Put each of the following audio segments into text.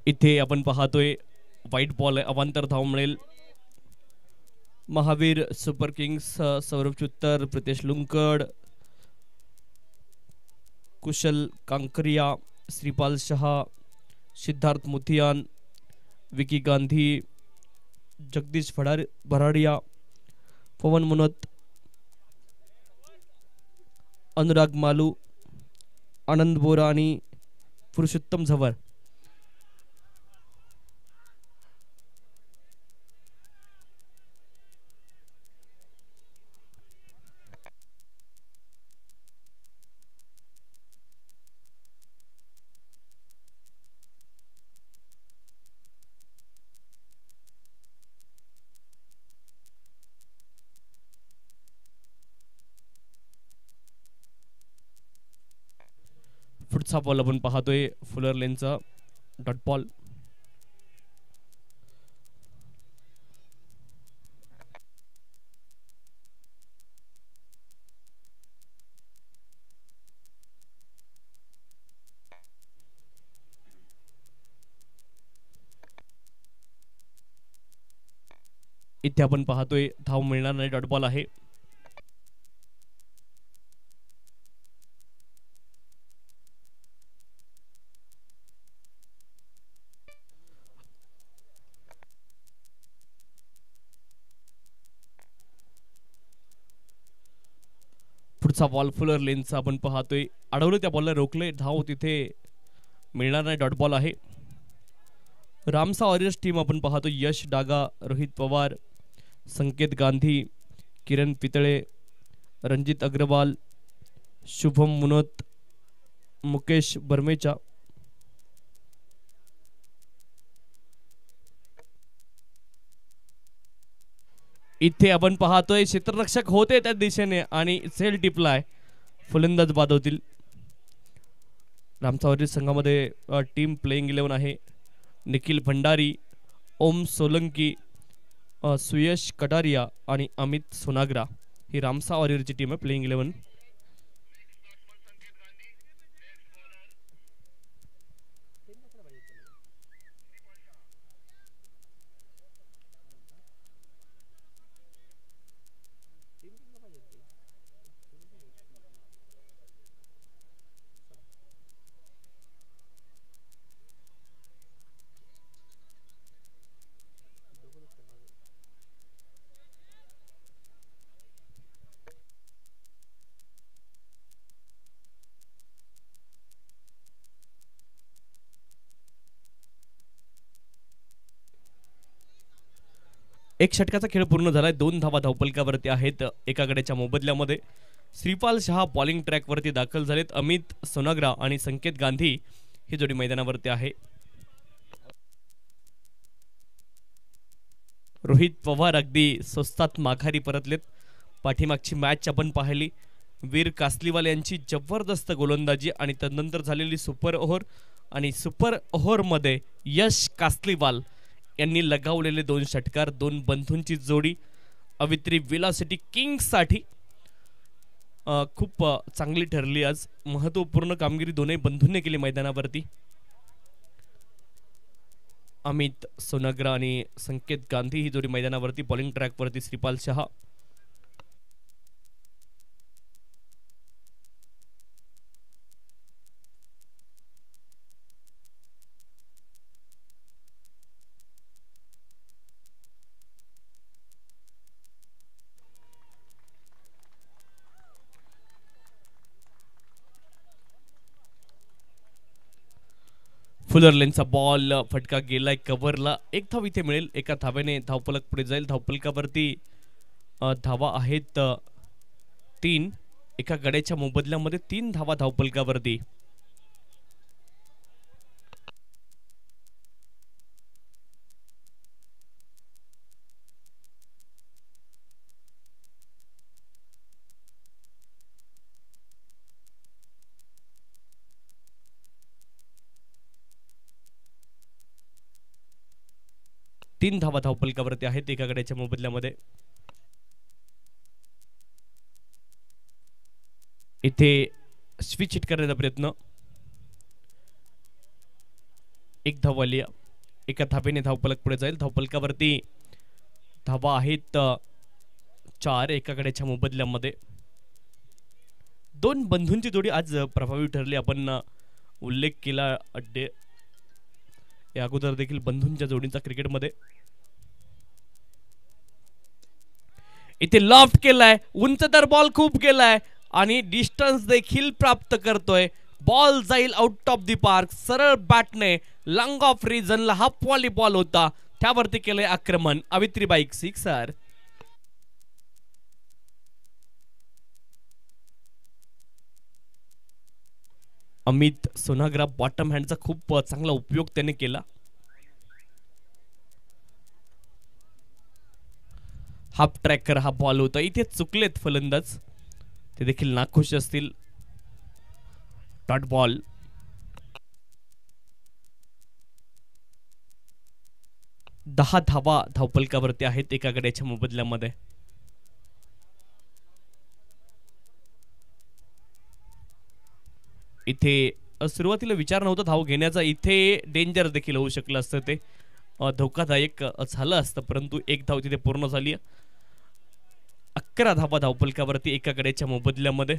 इथे आपण पाहतोय वाईट बॉल आहे, अवांतर धाव मिळेल. महावीर सुपर किंग्स, सौरभ चुत्तर, प्रितेश लुंकड, कुशल कांकरिया, श्रीपाल शहा, सिद्धार्थ मुथियान, विकी गांधी, जगदीश भराडिया, पवन मुनत, अनुराग मालू, आनंद बोरा आणि पुरुषोत्तम झवर. पुढचा बॉल आपण पाहतोय फुलर लेनचा डॉट बॉल. इथे आपण पाहतोय धाव मिळणार नाही, डॉट बॉल आहे. पुढचा बॉल फुलर लेनचा आपण पाहतोय, अडवलं त्या बॉलला, रोखले, धाव तिथे मिळणार नाही, डॉट बॉल आहे. रामसा वॉरियर्स टीम आपण पाहतो, यश डागा, रोहित पवार, संकेत गांधी, किरण पितळे, रणजित अग्रवाल, शुभम मुनत, मुकेश बर्मेचा. इथे आपण पाहतोय क्षेत्ररक्षक होते त्या दिशेने आणि सेल टिपलाय, फलंदाज बाद होतील. रामसा वॉरियर्स संघामध्ये टीम प्लेइंग 11 आहे. निखिल भंडारी, ओम सोलंकी, सुयश कटारिया आणि अमित सोनाग्रा ही रामसा वॉरियरची टीम आहे प्लेइंग 11. एक षटकाचा खेळ पूर्ण झालाय. 2 धावा धावपलकावरती आहेत. एका गड्याच्या मोबदल्यामध्ये श्रीपाल शहा बॉलिंग ट्रॅकवरती दाखल झालेत. अमित सोनाग्रा आणि संकेत गांधी ही जोडी मैदानावरती आहे. रोहित पवार अगदी स्वस्तात माघारी परतलेत. पाठीमागची मॅच आपण पाहिली, वीर कासलीवाल यांची जबरदस्त गोलंदाजी आणि त्यानंतर झालेली सुपर ओव्हर आणि सुपर ओव्हरमध्ये यश कासलीवाल यांनी लगावलेले 2 षटकार, 2 बंधूंची जोडी अवित्री वेलॉसिटी किंग्ससाठी खूप चांगली ठरली. आज महत्त्वपूर्ण कामगिरी दोन्ही बंधूंनी केली मैदानावरती. अमित सोनाग्रा आणि संकेत गांधी ही जोडी मैदानावरती, बॉलिंग ट्रॅकवरती श्रीपाल शहा. फुलर लेनचा बॉल फटका गेलाय कव्हरला. 1 धाव इथे मिळेल. एका धावेने धावपलक पुढे जाईल. धावपलकावरती धावा आहेत 3. एका गड्याच्या मोबदल्यामध्ये 3 धावा धावपलकावरती. तीन धावा धावपलकावरती आहेत एका गड्याच्या मोबदल्यामध्ये. इथे स्विच हिट करण्याचा प्रयत्न, 1 धाव आली. एका धावेने धावफलक पुढे जाईल. धावफलकावरती धावा आहेत 4 एका गड्याच्या मोबदल्यामध्ये. दोन बंधूंची जोडी आज प्रभावी ठरली. आपण उल्लेख केला अड्डे या अगोदर देखील बंधूंच्या जोडीचा क्रिकेटमध्ये. इथे लॉफ्ट केलाय, उंचदार बॉल खूप गेलाय आणि डिस्टन्स देखील प्राप्त करतोय. बॉल जाईल आउट ऑफ दी पार्क. सरळ बॅटने लॉंग ऑफ रिजनला हा व्हॉलीबॉल होता त्यावरती केलंय आक्रमण. अवित्री बाईक सिक्सर. अमित सोनाग्रा बॉटम हँडचा खूप चांगला उपयोग त्याने केला. हाफ ट्रॅकर हा बॉल होता. इथे चुकलेत फलंदाज, ते देखील नाखुश असतील. Dot ball. दहा धावा धावफलकावरती आहेत एका गड्याच्या मोबदल्यामध्ये. इथे सुरुवातीला विचार नव्हता धाव घेण्याचा. इथे डेंजर देखील होऊ शकलं असतं, ते धोकादायक झालं असतं, परंतु एक धाव तिथे पूर्ण झाली. 11 धावा धावफलकावरती एका गड्याच्या मोबदल्यामध्ये.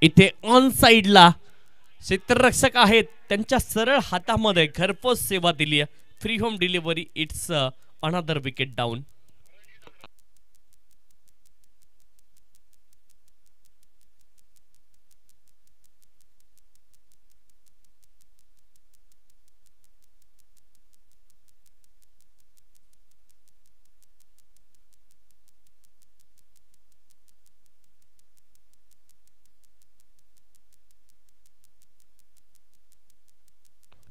इथे ऑन साइडला क्षेत्ररक्षक आहेत, त्यांच्या सरळ हातामध्ये घरपोच सेवा दिली आहे. Free home delivery. It's another wicket down.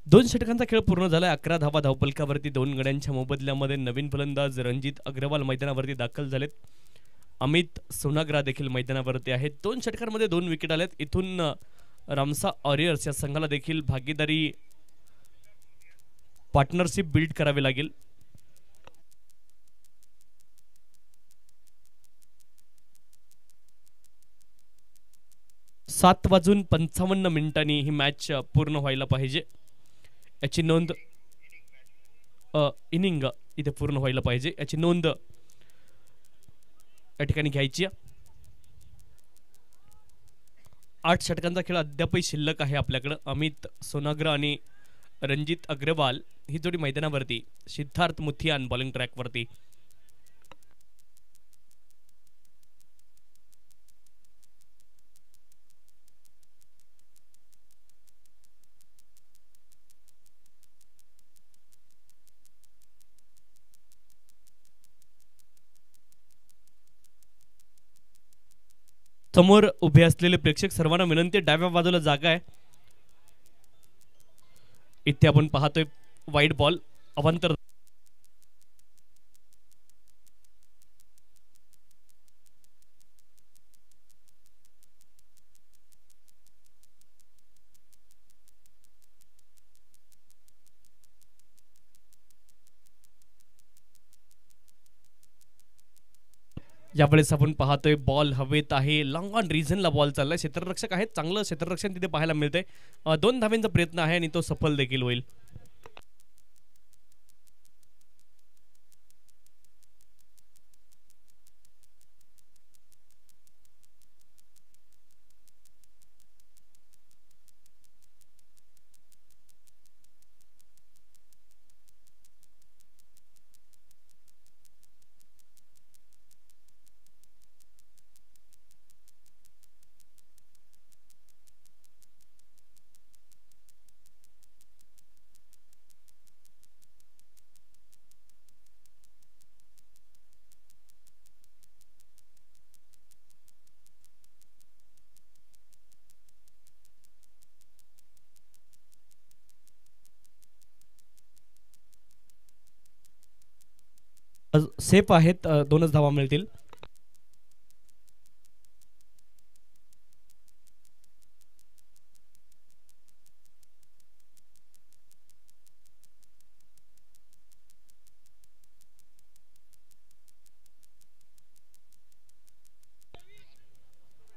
दोन षटकांचा खेळ पूर्ण झाला. 11 धावा धावफलकावरती 2 गड्यांच्या मोबदल्यामध्ये. नवीन फलंदाज रणजित अग्रवाल मैदानावरती दाखल झालेत. अमित सोनाग्रा देखील मैदानावरती आहेत. 2 षटकांमध्ये 2 विकेट आलेत. इथून रामसा वॉरियर्स या संघाला देखील भागीदारी पार्टनरशिप बिल्ड करावी लागेल. सात वाजून 55 मिनिटांनी ही मॅच पूर्ण व्हायला पाहिजे. याची नोंद इनिंग इथे पूर्ण व्हायला पाहिजे, याची नोंद या ठिकाणी घ्यायची. 8 षटकांचा खेळ अद्यापही शिल्लक आहे आपल्याकडे. अमित सोनाग्रा आणि रणजित अग्रवाल ही जोडी मैदानावरती. सिद्धार्थ मुथियान बॉलिंग ट्रॅकवरती. समोर उभे असलेले प्रेक्षक सर्वांना विनंती, डाव्या बाजूला जागा आहे. इथे आपण पाहतोय वाईड बॉल अवांतर. यावेळेस आपण पाहतोय बॉल हवेत आहे. लॉंग ऑन रिझनला बॉल चाललाय. क्षेत्ररक्षक आहेत, चांगलं क्षेत्ररक्षण तिथे पाहायला मिळतंय. 2 धावांचा प्रयत्न आहे आणि तो सफल देखील होईल. सेफ आहेत, 2च धावा मिळतील.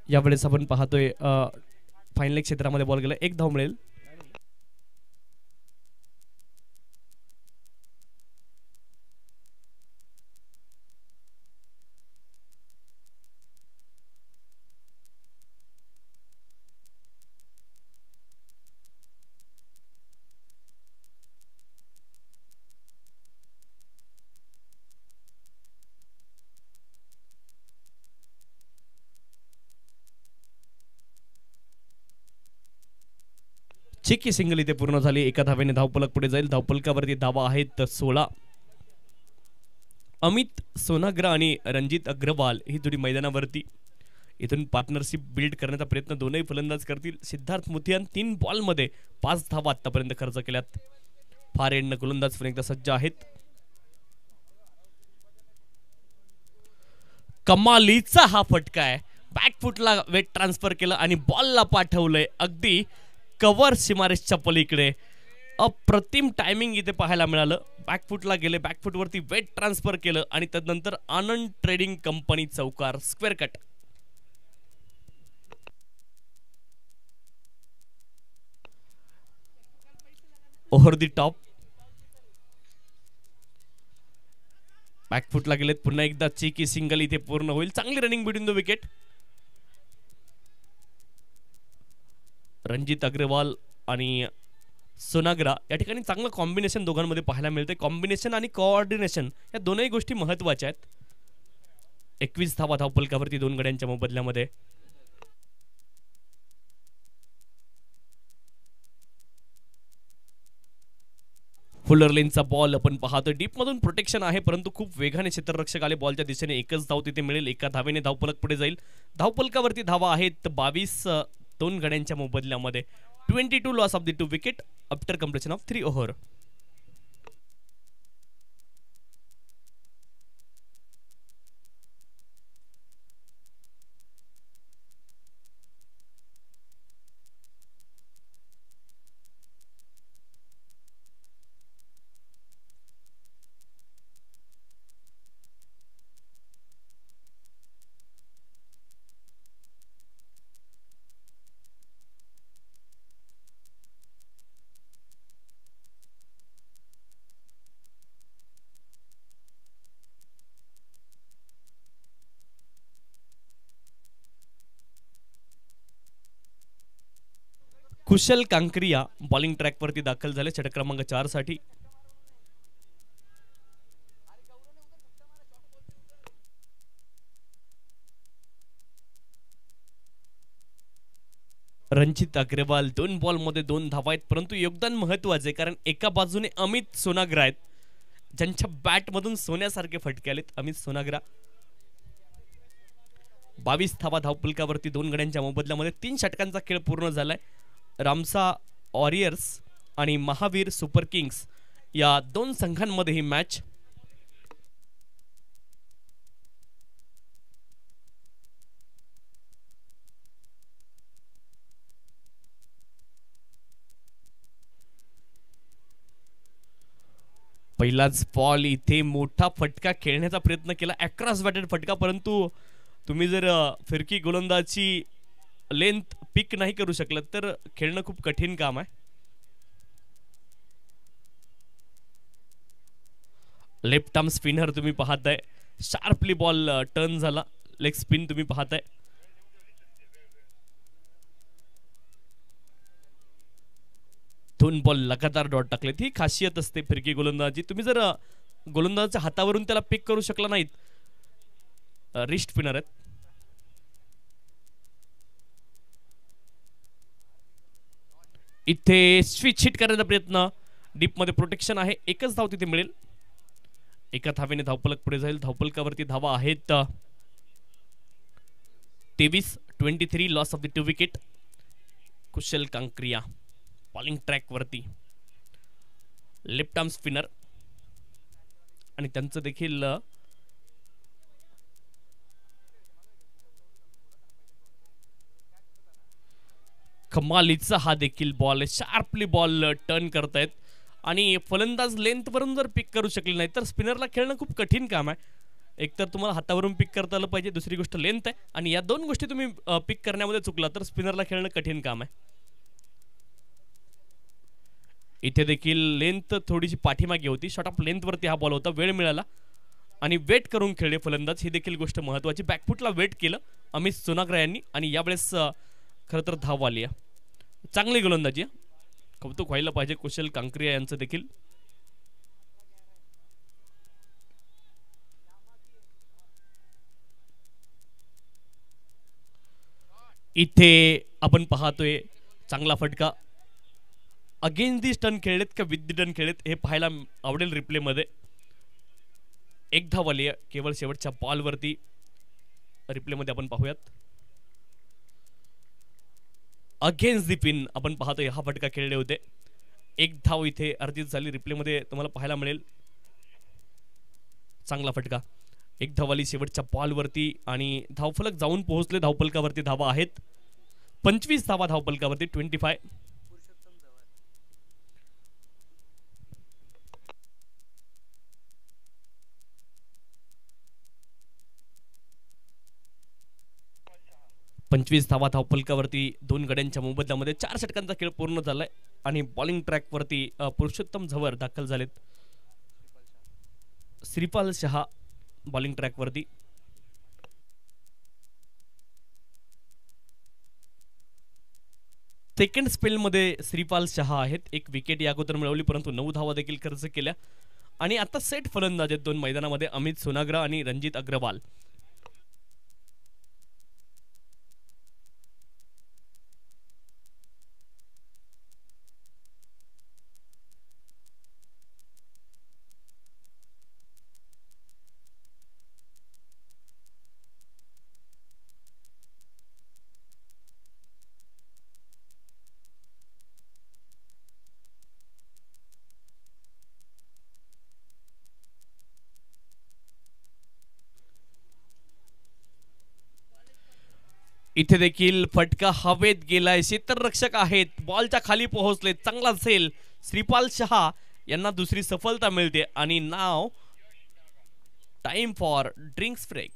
यावेळेस आपण पाहतोय फायनल क्षेत्रामध्ये बॉल गेला, 1 धाव मिळेल. चिकी सिंगल इथे पूर्ण झाली. एका धावेने धावफलक पुढे जाईल. धावफलकावरती धावा आहेत 16. अमित सोनाग्रा आणि रणजित अग्रवाल ही जोडी मैदानावरती. इथून पार्टनरशिप बिल्ड करण्याचा प्रयत्न दोनही फलंदाज करतील. सिद्धार्थ मुथियान 3 बॉलमध्ये 5 धावा आतापर्यंत खर्च केल्यात. फार एंड गोलंदाज पण एकदा सज्ज आहेत. कमालीचा हा फटका आहे. बॅकफुटला वेट ट्रान्सफर केलं आणि बॉलला पाठवलंय अगदी कव्हर सीमारेषच्या पलीकडे. अप्रतिम टायमिंग इथे पाहायला मिळालं. बॅकफुटला गेले, बॅकफुटवरती वेट ट्रान्सफर केलं आणि त्यानंतर आनंद ट्रेडिंग कंपनी चौकार, square cut. Over the top. बॅकफुटला गेलेत. पुन्हा एकदा चेकी सिंगल इथे पूर्ण होईल. चांगली running between the wicket. Ranjit Agarwal आणि सोनाग्रा या ठिकाणी चांगलं कॉम्बिनेशन दोघांमध्ये पाहायला मिळते. कॉम्बिनेशन आणि कोऑर्डिनेशन या दोनही गोष्टी महत्वाच्या आहेत. 21 धावा धावफलकावरती 2 गड्यांच्या मोबदल्यामध्ये. फुलर लेनचा बॉल आपण पाहतो. डीप मधून प्रोटेक्शन आहे परंतु खूप वेगाने क्षेत्ररक्षक आले बॉलच्या दिशेने. एकच धाव तिथे मिळेल. एका धावेने धावफलक पुढे जाईल. धावफलकावरती धावा आहेत 22 2 गड्यांच्या मोबदल्यामध्ये. 22 loss of the 2 wicket after completion of 3 over. Kushal Kankriya bowling ट्रॅकवरती दाखल झाले षटक क्रमांक 4 साठी. रणजित अग्रवाल 2 बॉलमध्ये 2 धावा आहेत परंतु योगदान महत्वाचे आहे कारण एका बाजूने अमित सोनाग्रा आहेत ज्यांच्या बॅट मधून सोन्यासारखे फटके आलेत. अमित सोनाग्रा 22 धावा धावफलकावरती 2 गड्यांच्या मोबदल्यामध्ये. 3 षटकांचा खेळ पूर्ण झालाय. रामसा वॉरियर्स आणि महावीर सुपर किंग्स या 2 संघांमध्ये ही मॅच. पहिलाच बॉल इथे मोठा फटका खेळण्याचा प्रयत्न केला. अक्रॉस बॅटेड फटका परंतु तुम्ही जर फिरकी गोलंदाजी लेंथ पिक नाही करू शकलं तर खेळणं खूप कठीण काम आहे. लेफ्ट आर्म स्पिनर तुम्ही पाहताय. शार्पली बॉल टर्न झाला. लेग स्पिन तुम्ही पाहताय. दोन बॉल लगातार डॉट टाकले. ही खासियत असते फिरकी गोलंदाजी. तुम्ही जर गोलंदाजाच्या हातावरून त्याला पिक करू शकला नाहीत, रिस्ट स्पिनर आहेत. इथे स्विच हिट करण्याचा प्रयत्न. डीप मध्ये प्रोटेक्शन आहे. एकच धाव तिथे मिळेल. एका धावेने धावफलक पुढे जाईल. धावफलकावरती धावा आहेत 23 loss of the 2 wicket. Kushal Kankriya bowling track वरती. लेफ्ट आर्म स्पिनर आणि त्यांचं देखील कमालीचा हा देखील बॉल आहे. शार्पली बॉल टर्न करतायत आणि फलंदाज लेंथ वरून जर पिक करू शकले नाही तर स्पिनरला खेळणं खूप कठीण काम आहे. एक तर तुम्हाला हातावरून पिक करता आलं पाहिजे, दुसरी गोष्ट लेंथ आहे, आणि या दोन गोष्टी तुम्ही पिक करण्यामध्ये चुकला तर स्पिनरला खेळणं कठीण काम आहे. इथे देखील लेंथ थोडीशी पाठीमागे होती, शॉर्ट ऑफ लेंथवरती हा बॉल होता, वेळ मिळाला आणि वेट करून खेळले फलंदाज, ही देखील गोष्ट महत्त्वाची. बॅकफुटला वेट केलं अमित सोनाग्रा यांनी आणि यावेळेस खरं तर धाव आली आहे. चांगली गोलंदाजी, कौतुक व्हायला पाहिजे कुशल कांक्रिया यांचं देखील. इथे आपण पाहतोय चांगला फटका. अगेन्स्ट दी स्टन खेळलेत का विथ दी टर्न खेळलेत हे पाहायला आवडेल रिप्ले मध्ये. एक धाव आली आहे केवळ शेवटच्या बॉलवरती, रिप्ले मध्ये आपण पाहूयात. अगेन्स्ट दी पिन आपण पाहतोय हा फटका खेळले होते. एक धाव इथे अर्जित झाली, रिप्ले मध्ये तुम्हाला पाहायला मिळेल. चांगला फटका, एक धाव आली शेवटच्या बॉलवरती आणि धावफलक जाऊन पोहोचले. धावफलकावरती धावा आहेत 25 धावा धावफलकावरती 25. धावा धावफलकावरती 2 गड्यांच्या मोबदल्यामध्ये 4 षटकांचा खेळ पूर्ण झालाय आणि बॉलिंग ट्रॅकवरती पुरुषोत्तम झवर दाखल झालेत. श्रीपाल शहा बॉलिंग ट्रॅकवरती. सेकंड स्पेलमध्ये श्रीपाल शहा आहेत. एक विकेट या अगोदर मिळवली परंतु 9 धावा देखील खर्च केल्या आणि आता सेट फलंदाज आहेत 2 मैदानामध्ये, अमित सोनाग्रा आणि रणजित अग्रवाल. इथे देखील फटका हवेत गेलाय, क्षेत्ररक्षक आहेत, बॉलच्या खाली पोहोचले, चांगला झेल. श्रीपाल शहा यांना दुसरी सफलता मिळते आणि नाव टाइम फॉर ड्रिंक्स ब्रेक.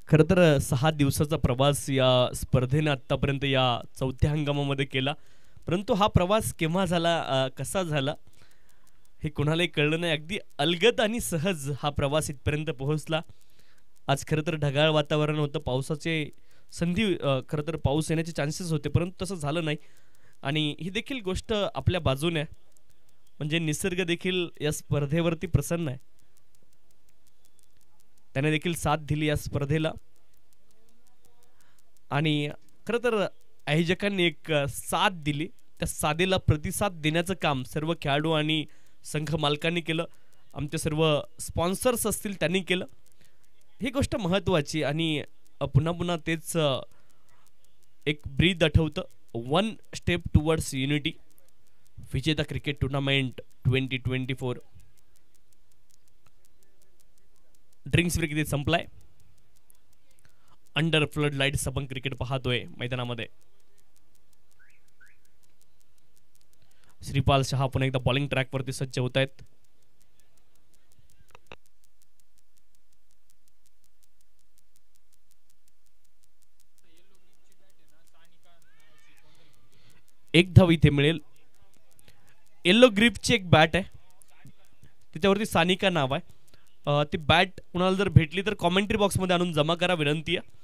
खरं तर 6 दिवसाचा प्रवास या स्पर्धेने आतापर्यंत या चौथ्या हंगामामध्ये केला, परंतु हा प्रवास केव्हा झाला, कसा झाला हे कोणालाही कळलं नाही. अगदी अलगद आणि सहज हा प्रवास इथपर्यंत पोहोचला. आज खरं तर ढगाळ वातावरण होतं, पावसाचे संधी खरं तर पाऊस येण्याचे चान्सेस होते, परंतु तसं झालं नाही. आणि ही देखील गोष्ट आपल्या बाजूने आहे, म्हणजे निसर्ग देखील या स्पर्धेवरती प्रसन्न आहे. त्याने देखील साथ दिली या स्पर्धेला आणि खरं तर आयोजकांनी एक साथ दिली, त्या साथीला प्रतिसाद देण्याचं काम सर्व खेळाडू आणि संघ मालकांनी केलं, आमचे सर्व स्पॉन्सर्स असतील त्यांनी केलं. ही गोष्ट महत्त्वाची आणि पुन्हा पुन्हा तेच एक ब्रीद आठवतं. 1 स्टेप टुवर्ड्स युनिटी, विजेता क्रिकेट टुर्नामेंट 2024. ड्रिंक्स ब्रेक इथे संपलाय. अंडर फ्लड लाईट्स आपण क्रिकेट पाहतोय मैदानामध्ये. श्रीपाल शहा पुन्हा एकदा बॉलिंग ट्रॅकवरती सज्ज होत आहेत. एक धाव इथे मिळेल. येलो ग्रिपची एक बॅट आहे, त्याच्यावरती सानिका नाव आहे. ती बॅट कुणाला जर भेटली तर कॉमेंट्री बॉक्समध्ये आणून जमा करा, विनंती आहे.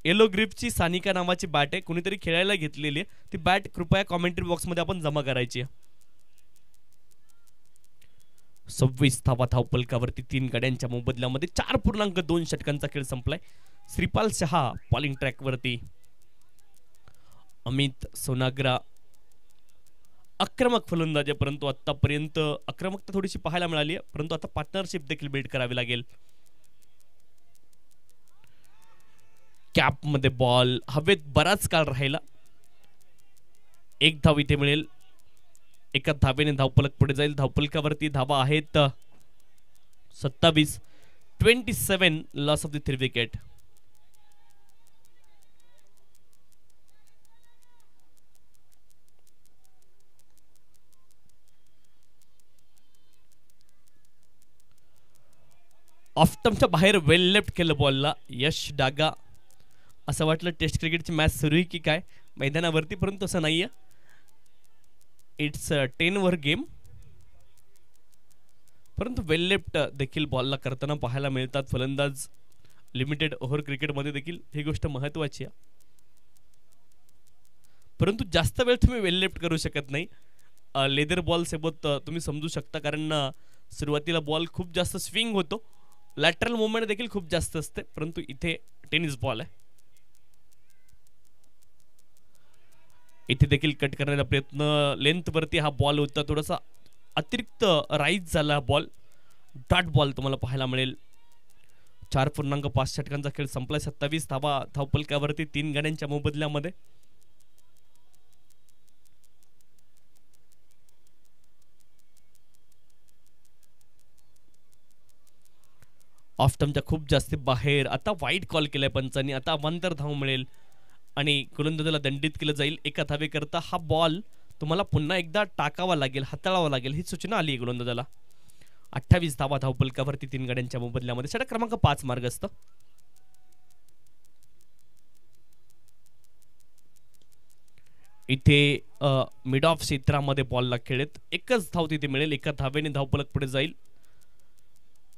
येलो ग्रिपची सानिका नावाची बॅट आहे, कुणीतरी खेळायला घेतलेली आहे. ती बॅट कृपया कॉमेंट्री बॉक्समध्ये आपण जमा करायची आहे. 26 धावा धावपलकावरती 3 गाड्यांच्या मोबदल्यामध्ये 4.2 षटकांचा खेळ संपलाय. श्रीपाल शहा बॉलिंग ट्रॅकवरती. अमित सोनाग्रा आक्रमक फलंदाज आहे, परंतु आतापर्यंत आक्रमकता थोडीशी पाहायला मिळाली आहे, परंतु आता पार्टनरशिप देखील बिल्ड करावी लागेल. कॅप मध्ये बॉल हवेत बराच काळ राहिला. एक धाव इथे मिळेल. एका धावेने धावपलक पुढे जाईल. धावपलकावरती धावा आहेत 27. 27 लॉस ऑफ द 3 विकेट. ऑफ्टमच्या बाहेर वेल लेफ्ट केलं बॉलला. यश डागा. असं वाटलं टेस्ट क्रिकेटची मॅच सुरू आहे की काय मैदानावरती, परंतु असं नाहीये. इट्स 10 ओव्हर गेम, परंतु वेल लेफ्ट देखील बॉलला करताना पाहायला मिळतात फलंदाज. लिमिटेड ओव्हर क्रिकेटमध्ये देखील ही गोष्ट महत्वाची आहे, परंतु जास्त वेळ तुम्ही वेल लेफ्ट करू शकत नाही. लेदर बॉल सोबत तुम्ही समजू शकता, कारण सुरुवातीला बॉल खूप जास्त स्विंग होतो, लॅटरल मुवमेंट देखील खूप जास्त असते, परंतु इथे टेनिस बॉल आहे. इथे देखील कट करण्याचा प्रयत्न. लेंथ वरती हा बॉल होता, थोडासा अतिरिक्त राईज झाला बॉल. डॉट बॉल तुम्हाला पाहायला मिळेल. 4.5 षटकांचा खेळ संपलाय. 27 धावा धावपलकावरती 3 गाड्यांच्या मोबदल्यामध्ये. ऑफ्टमच्या खूप जास्त बाहेर. आता वाईट कॉल केलाय पंचांनी. आता अवांतर धाव मिळेल आणि गोलंदाजाला दंडित केलं जाईल. एका धावेकरता हा बॉल तुम्हाला पुन्हा एकदा टाकावा लागेल, हाताळावा लागेल, ही सूचना आली आहे गोलंदाजाला. 28 धावा धावपलकावरती 3 गाड्यांच्या मोबदल्यामध्ये. षटक क्रमांक 5 मार्गस्थ. इथे मिड ऑफ क्षेत्रामध्ये बॉलला खेळत एकच धाव तिथे मिळेल. एका धावेने धावपलक पुढे जाईल.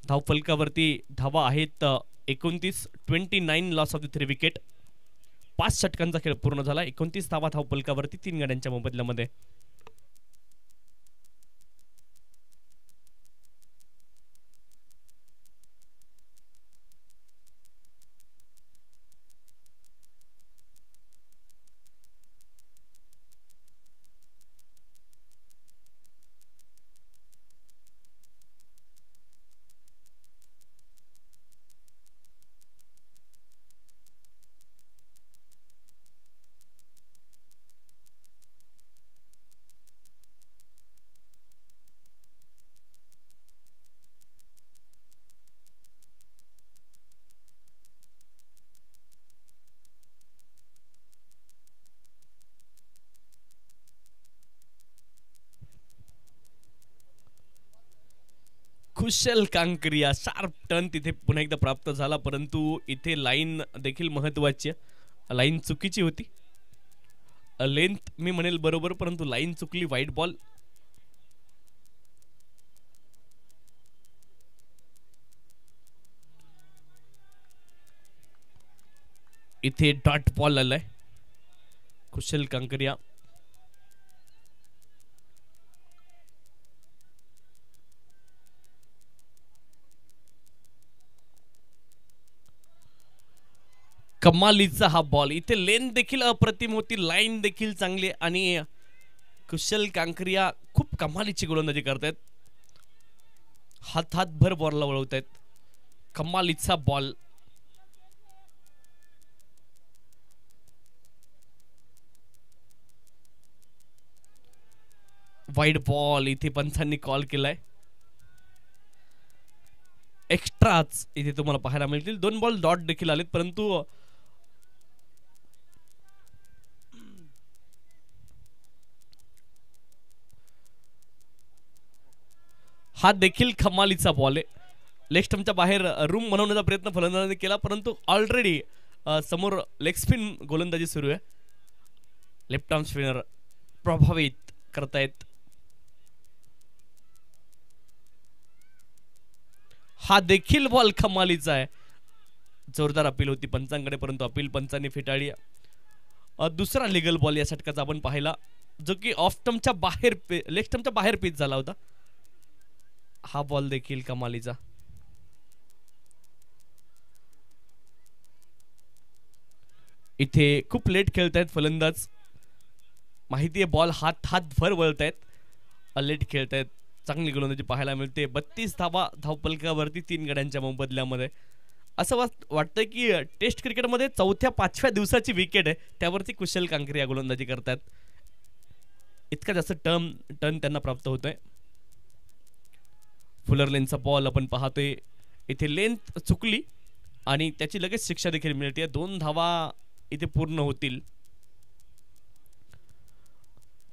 धावपलकावरती धावा आहेत 29. 29 लॉस ऑफ द 3 विकेट. 5 षटकांचा खेळ पूर्ण झाला. 29 धावा धावपलकावरती 3 गाड्यांच्या मोबदल्यामध्ये. कुशल कांकरिया शार्प टर्न तिथे पुन्हा एकदा प्राप्त झाला, परंतु इथे लाईन देखील महत्वाची आहे. लाईन चुकीची होती. लेंथ मी म्हणेल बरोबर, परंतु लाईन चुकली. वाईट बॉल. इथे डॉट बॉल आलाय. कुशल कांकरिया कमालीचा हा बॉल. इथे लेन देखील अप्रतिम होती, लाईन देखील चांगली आणि कुशल कांकरिया खूप कमालीची गोलंदाजी करतायत. हातभर बॉलला वळवतायत. कमालीचा बॉल. वाईड बॉल इथे पंचांनी कॉल केलाय. एक्स्ट्राच इथे तुम्हाला पाहायला मिळतील. 2 बॉल डॉट देखील आलेत, परंतु हा देखील कमालीचा बॉल आहे. लेग स्टंपच्या बाहेर रूम बनवण्याचा प्रयत्न फलंदाजाने केला, परंतु ऑलरेडी समोर लेग स्पिन गोलंदाजी सुरू आहे. लेफ्ट आर्म स्पिनर प्रभावित करतायत. हा देखील बॉल कमालीचा आहे. जोरदार अपील होती पंचांकडे, परंतु अपील पंचांनी फेटाळली. दुसरा लिगल बॉल या षटकाचा आपण पाहिला, जो की ऑफ स्टंपच्या बाहेर, लेग स्टंपच्या बाहेर पिच झाला होता. हा बॉल देखील कमालीचा. इथे खूप लेट खेळतायत फलंदाज. माहिती आहे बॉल हात भर वळतायत, लेट खेळतायत. चांगली गोलंदाजी पाहायला मिळते. 32 धावा धावपलकावरती 3 गड्यांच्या मोबदल्यामध्ये. असं वाटतंय की टेस्ट क्रिकेटमध्ये 4थ्या-5व्या दिवसाची विकेट आहे, त्यावरती कुशल कांकरिया गोलंदाजी करतात. इतका जास्त टर्न त्यांना प्राप्त होतोय. फुलर लेनचा बॉल आपण पाहतोय. इथे लेंथ चुकली आणि त्याची लगेच शिक्षा देखील मिळते. 2 धावा इथे पूर्ण होतील.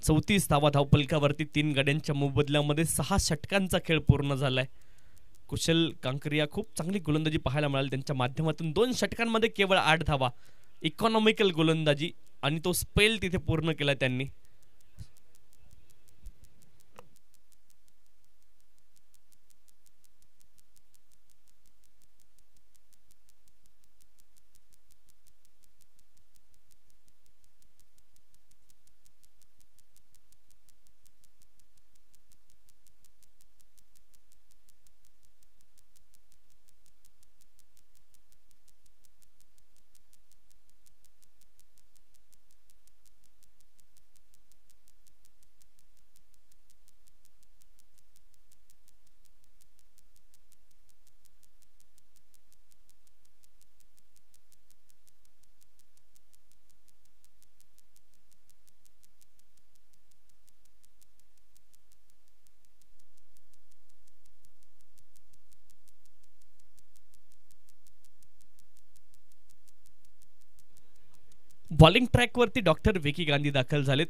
34 धावा धावपलकावरती 3 गड्यांच्या मोबदल्यामध्ये 6 षटकांचा खेळ पूर्ण झालाय. कुशल कांकरिया खूप चांगली गोलंदाजी पाहायला मिळाली त्यांच्या माध्यमातून. 2 षटकांमध्ये केवळ 8 धावा. इकॉनॉमिकल गोलंदाजी आणि तो स्पेल तिथे पूर्ण केला त्यांनी. बॉलिंग ट्रॅक वरती डॉक्टर विकी गांधी दाखल झालेत.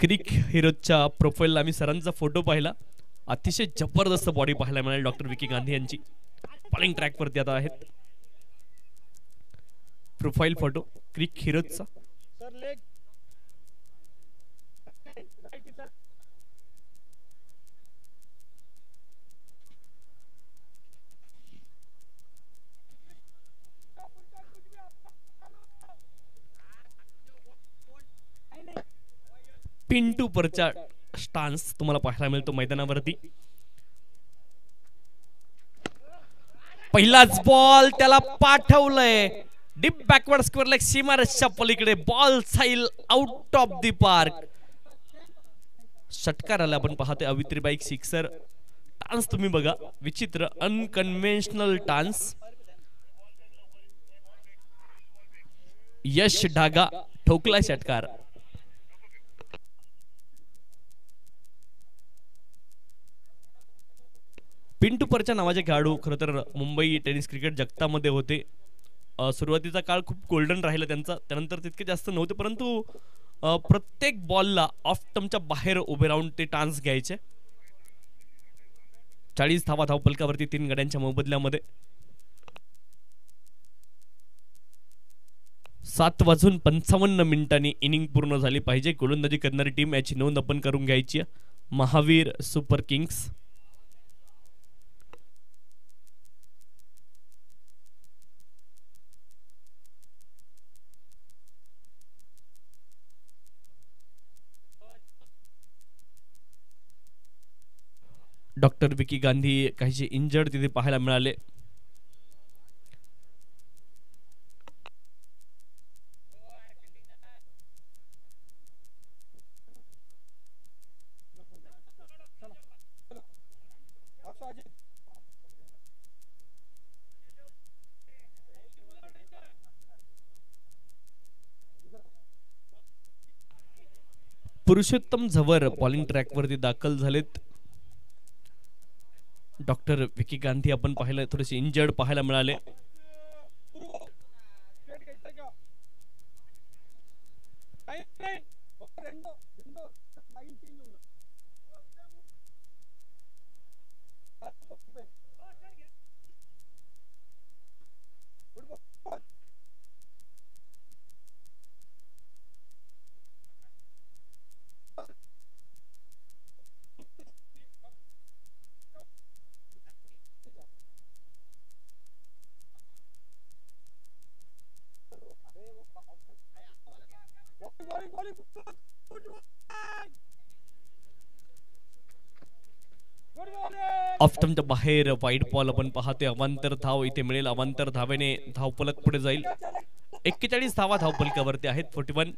क्रिक हिरोजच्या प्रोफाईलला आम्ही सरांचा फोटो पाहिला. अतिशय जबरदस्त बॉडी पाहायला मिळाली डॉक्टर विकी गांधी यांची. बॉलिंग ट्रॅक वरती आता आहेत. प्रोफाईल फोटो क्रिक हिरोजचा. पिंटू परचा स्टान्स तुम्हाला पाहायला मिळतो मैदानावरती. पहिलाच बॉल त्याला पाठवलंय डीप बॅकवर्ड स्क्वेअर लेग सीमारेषच्या पलीकडे. Ball Sail out of the park. षटकार आला आपण पाहतोय. अवित्रीबाई सिक्सर. टान्स तुम्ही बघा, विचित्र अनकन्व्हेन्शनल टान्स. यश ढागा ठोकला षटकार. पिंटू परचा नावाचे खेळाडू खरं तर मुंबई टेनिस क्रिकेट जगतामध्ये होते. सुरुवातीचा काळ खूप गोल्डन राहिला त्यांचा, त्यानंतर तितके जास्त नव्हते, परंतु प्रत्येक बॉलला ऑफ स्टंपच्या बाहेर उभे राहून ते टान्स घ्यायचे. 40 धावा धावपलकावरती 3 गड्यांच्या मोबदल्यामध्ये. 7:55 इनिंग पूर्ण झाली पाहिजे. गोलंदाजी करणारी टीम याची नोंद आपण करून घ्यायची. Mahavir super Kings. Doctor Vicky Gandhi काहीसे इंजर्ड तिथे पाहायला मिळाले. पुरुषोत्तम झवर बॉलिंग ट्रॅक वरती दाखल झालेत. डॉक्टर विकी गांधी आपण पाहिलं थोडेसे इंजर्ड पाहायला मिळाले. ऑफ्टमच्या बाहेर वाईड बॉल आपण पाहतोय. अवांतर धाव इथे मिळेल. अवांतर धावेने धावफलक पुढे जाईल. 41 धावा धावफलकावरती आहेत. 41.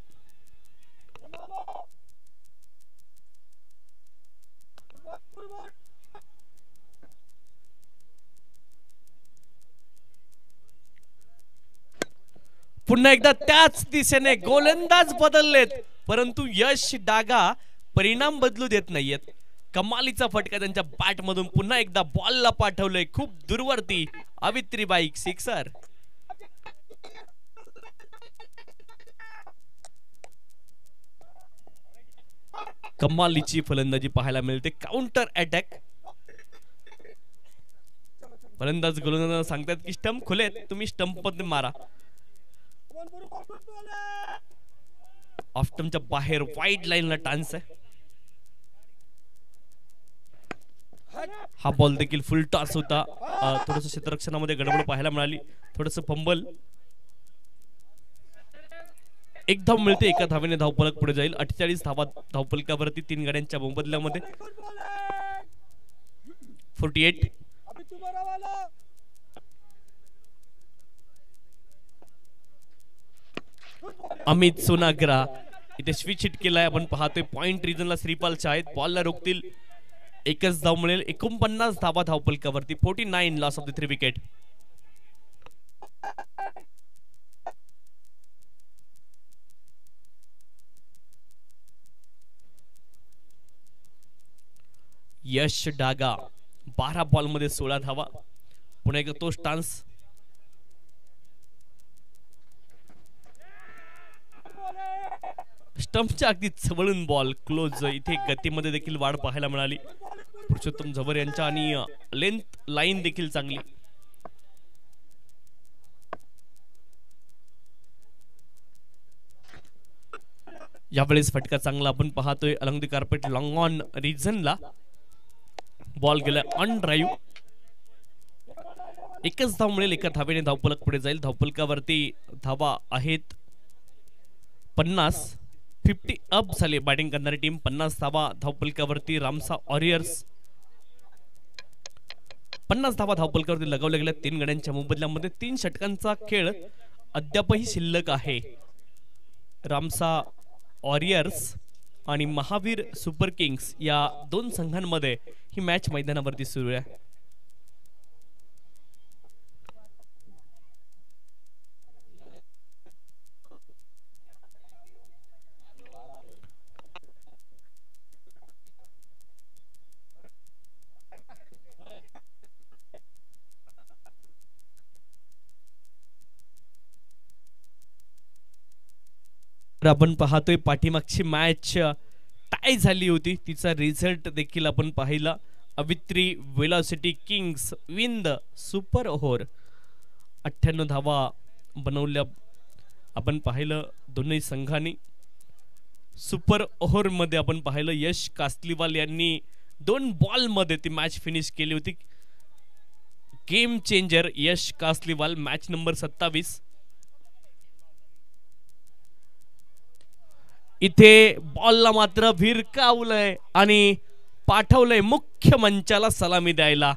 पुन्हा एकदा त्याच दिशेने गोलंदाज बदललेत, परंतु यश डागा परिणाम बदलू देत नाहीयेत. कमालीचा फटका त्यांच्या बॅट मधून पुन्हा एकदा बॉलला पाठवलंय खूप दूरवरती. अवित्री बाईक सिक्सर. कमालीची फलंदाजी पाहायला मिळते. Counter attack. फलंदाज गोलंदाजांना सांगतात की स्टंप खुलेत, तुम्ही स्टंप मध्ये मारा. ऑफ्टमच्या बाहेर वाईड लाईनला टान्स आहे. हा बॉल देखील फुल टॉस होता. थोडस क्षेत्ररक्षणामध्ये गडबड पाहायला मिळाली. थोडस फंबल. एक धाव मिळते. एका धावेने धावफलक पुढे जाईल. 48 धावा धावफलकावरती 3 गाड्यांच्या मोबदल्यामध्ये. 48. अमित सोनाग्रा इथे स्विच हिट केलाय. आपण पाहतोय पॉइंट रिजनला श्रीपालच्या आहेत. बॉलला रोखतील. एकच धाव मिळेल. 49 धावा धावफलकावरती. 49 loss of the 3 wicket. Yash Daga 12 ball मध्ये 16 धावा. पुन्हा एकदा तो स्टान्स. स्टंपच्या अगदी जवळून बॉल क्लोज. इथे गतीमध्ये देखील वाढ पाहायला मिळाली पुरुषोत्तम झवर यांच्या आणि लेंथ लाईन देखील चांगली. यावेळेस फटका चांगला आपण पाहतोय. Along the carpet long on रिजनला बॉल गेला ऑन ड्राईव्ह. एकच धाव मिळेल. एका धावेने धावफलक पुढे जाईल. धावफलकावरती धावा आहेत 50. 50 अप झाले बॅटिंग करणारी टीम. 50 धावा धावफलकावरती. रामसा वॉरियर्स 50 धावा धावफलकावरती लगावल्या गेल्या 3 गड्यांच्या मोबदल्यामध्ये. 3 षटकांचा खेळ अद्यापही शिल्लक आहे. रामसा वॉरियर्स आणि महावीर सुपर किंग्स या 2 संघांमध्ये ही मॅच मैदानावरती सुरू आहे. आपण पाहतोय पाठीमागची मॅच टाय झाली होती. तिचा रिझल्ट देखील आपण पाहिला. Avitri velocity kings win the super over. 98 धावा बनवल्या आपण पाहिलं दोन्ही संघांनी. सुपर ओव्हर मध्ये आपण पाहिलं यश कासलीवाल यांनी 2 बॉल मध्ये ती मॅच फिनिश केली होती. Game changer Yash Kasliwal. Match number 27. इथे बॉलला मात्र भिरकावलंय आणि पाठवलंय मुख्य मंचाला सलामी द्यायला.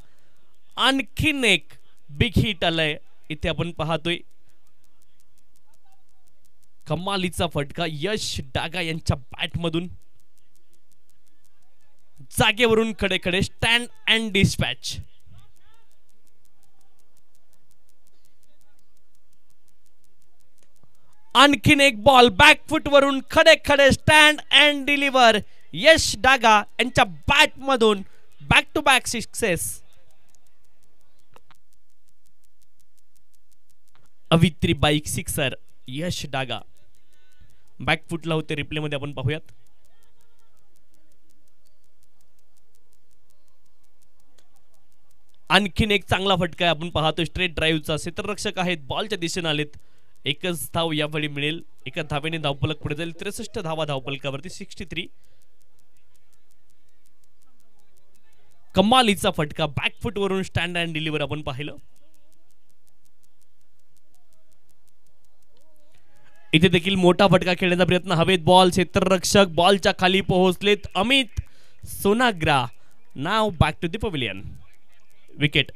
आणखीन एक बिग हिट आलंय. इथे आपण पाहतोय कमालीचा फटका यश डागा यांच्या बॅट मधून. जागेवरून खडे खडे स्टँड अँड डिस्पॅच. आणखीन एक बॉल बॅकफुट वरून खडे खडे stand and deliver. Yash Daga यांच्या बॅट मधून back to back sixes. Avitri bike sixer. Yash Daga बॅकफुटला होते. रिप्ले मध्ये आपण पाहूयात. आणखीन एक चांगला फटका आपण पाहतो स्ट्रेट ड्राईव्हचा. क्षेत्ररक्षक आहेत बॉलच्या दिशेने आलेत. एकच धाव यावेळी मिळेल. एका धावेने धावफलक पुढे जाईल. 63 धावा धावफलकावरती. 63. कमालीचा फटका बॅकफुट वरून स्टँड अँड डिलिव्हर आपण पाहिलं. इथे देखील मोठा फटका खेळण्याचा प्रयत्न, हवेत बॉल, क्षेत्ररक्षक बॉलच्या खाली पोहोचलेत, अमित सोनाग्रा. नाव back to the pavilion. Wicket.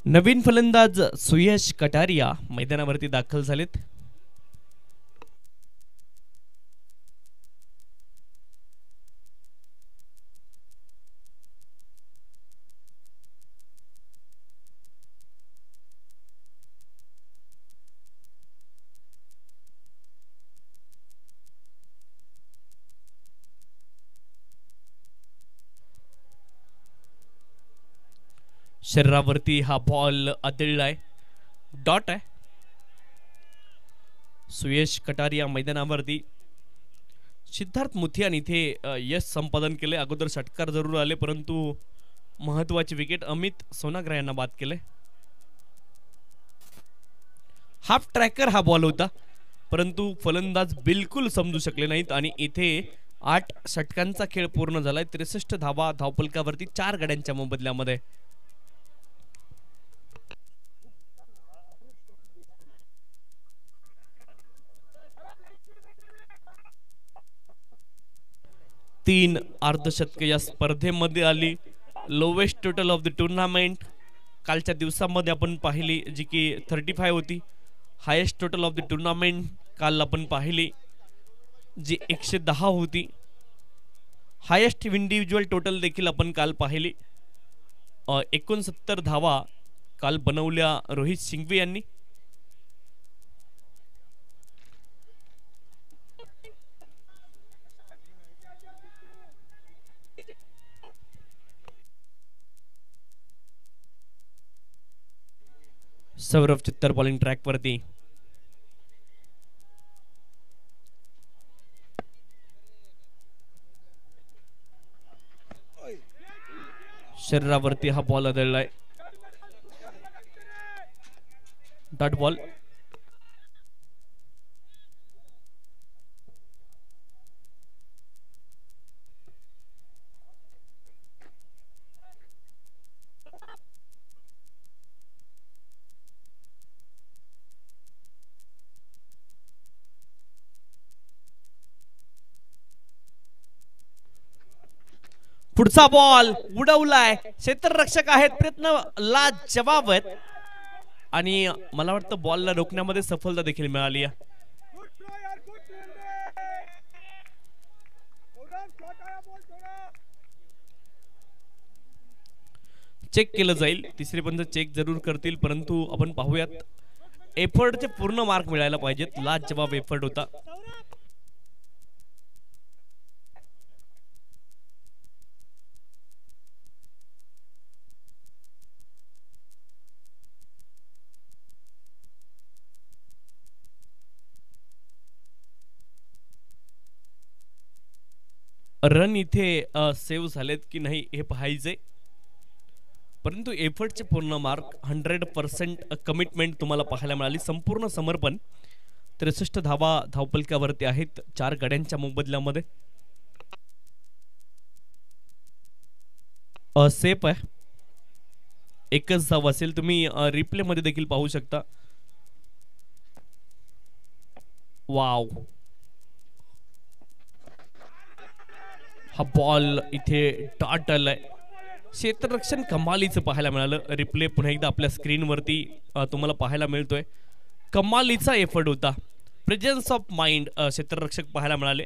नवीन फलंदाज सुयश कटारिया मैदानावरती दाखल झालेत. शरीरावरती हा बॉल आदळलाय, डॉट आहे. सुयश कटारिया मैदानावरती. सिद्धार्थ मुथियान इथे यश संपादन केले. अगोदर षटकार जरूर आले परंतु महत्वाची विकेट अमित सोनाग्रा यांना बाद केले. हाफ ट्रॅकर हा बॉल होता परंतु फलंदाज बिलकुल समजू शकले नाहीत आणि इथे 8 षटकांचा खेळ पूर्ण झालाय. 63 धावा धावपलकावरती 4 गड्यांच्या मोबदल्यामध्ये. तीन अर्धशतके या स्पर्धेमध्ये आली. Lowest total of the tournament कालच्या दिवसामध्ये आपण पाहिली जी की 35 होती. Highest total of the tournament काल आपण पाहिली जी 110 होती. हायेस्ट इंडिव्हिज्युअल टोटल देखील आपण काल पाहिली. 69 धावा काल बनवल्या रोहित सिंघवी यांनी. सौरभ चित्तर बॉलिंग ट्रॅक वरती. शरीरावरती हा बॉल आदळलाय, डॉट बॉल. पुढचा बॉल उडवलाय, क्षेत्ररक्षक आहेत, प्रयत्न ला जवाब आणि मला वाटतं बॉलला रोखण्यामध्ये सफलता देखील मिळाली आहे. चेक केलं जाईल, तिसरे पंच चेक जरूर करतील परंतु आपण पाहूयात एफर्टचे पूर्ण मार्क मिळायला पाहिजेत. लाजवाब एफर्ट होता. रन इथे सेव्ह झालेत की नाही हे पाहायचे परंतु एफर्टचे पूर्ण मार्क 100% कमिटमेंट तुम्हाला पाहायला मिळाली. संपूर्ण समर्पण. 63 धावा धावपलकावरती आहेत 4 गड्यांच्या मोबदल्यामध्ये. सेफ आहे, एकच धाव असेल. तुम्ही रिप्ले मध्ये देखील पाहू शकता. वाव, हा बॉल इथे डॉट आलाय. क्षेत्ररक्षण कमालीचं पाहायला मिळालं. रिप्ले पुन्हा एकदा आपल्या स्क्रीनवरती तुम्हाला पाहायला मिळतोय. कमालीचा एफर्ट होता. प्रेझेन्स ऑफ माइंड क्षेत्ररक्षक पाहायला मिळाले.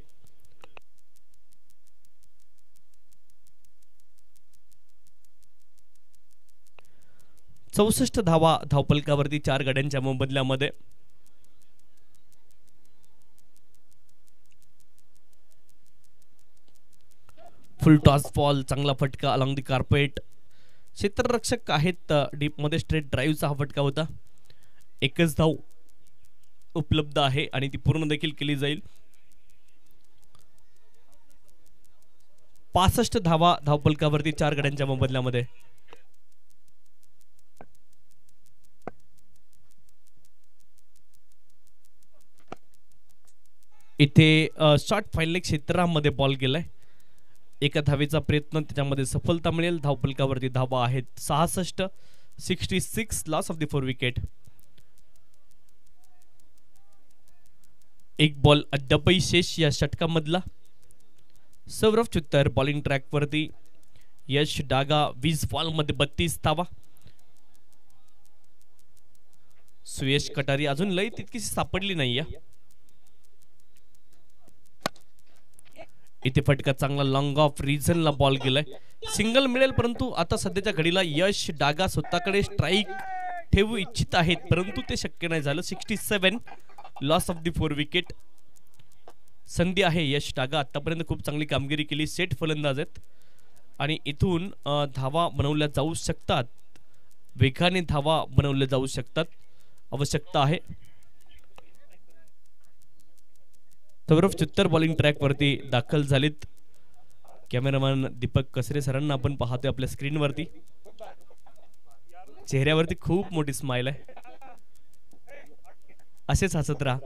चौसष्ट धावा धावपलकावरती 4 गड्यांच्या मोबदल्यामध्ये. फुल टॉस बॉल, चांगला फटका अलॉंग दी कार्पेट. क्षेत्ररक्षक आहेत डीप मध्ये. स्ट्रेट ड्राईव्हचा हा फटका होता. एकच धाव उपलब्ध आहे आणि ती पूर्ण देखील केली जाईल. 65 धावा धावपलकावरती 4 गड्यांच्या मोबदल्यामध्ये. इथे शॉर्ट फाईनल क्षेत्रामध्ये बॉल गेलाय. एका धावेचा प्रयत्न, त्याच्यामध्ये सफलता मिळेल. धावफलकावरती धावा आहेत 66. 66 लॉस ऑफ द 4 विकेट. एक बॉल अद्यापही शेष या षटकामधला. सौरभ चुत्तर बॉलिंग ट्रॅकवरती. यश डागा 20 बॉलमध्ये 32 धावा. सुयश कटारी अजून लय तितकीशी सापडली नाही. इथे फटका चांगला लॉंग ऑफ रिझनला बॉल गेलाय. सिंगल मिळेल, परंतु आता सध्याच्या घडीला यश डागा स्वतःकडे स्ट्राईक ठेवू इच्छित आहेत, परंतु ते शक्य नाही झालं. 67 लॉस ऑफ द 4 विकेट. संधी आहे. यश डागा आतापर्यंत खूप चांगली कामगिरी केली. सेट फलंदाज आहेत आणि इथून धावा बनवल्या जाऊ शकतात. वेगाने धावा बनवल्या जाऊ शकतात. आवश्यकता आहे. सौरभ चुत्तर बॉलिंग ट्रॅक वरती दाखल झालेत. कॅमेरामॅन दीपक कसरे सरांना आपण पाहतोय आपल्या स्क्रीनवरती. चेहऱ्यावरती खूप मोठी स्माइल आहे. असेच हसत राहा.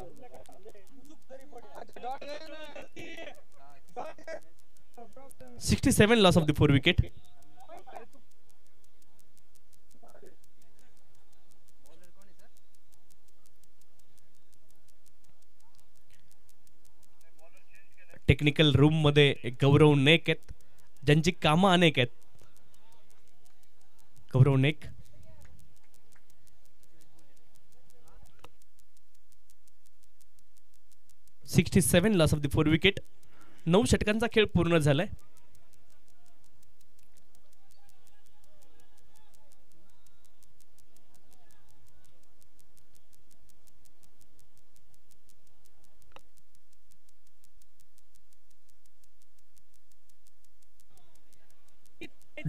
67 loss of the 4 wicket. Technical room मध्ये गौरव नेक आहेत, ज्यांची कामं अनेक आहेत. Gaurav Nek. $67 loss of the 4 wicket. 9 षटकांचा खेळ पूर्ण झालाय.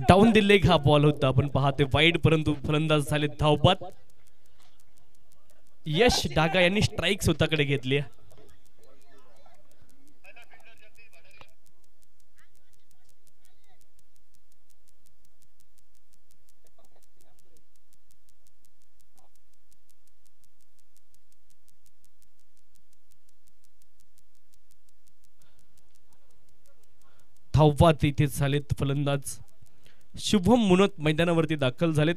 डाऊन द लेग हा बॉल होता, आपण पाहते वाईड, परंतु फलंदाज झाले धावबाद. यश डागा यांनी स्ट्राईक स्वतःकडे घेतली. धावबाद इथे झालेत फलंदाज. शुभम मुनत मैदानावरती दाखल झालेत.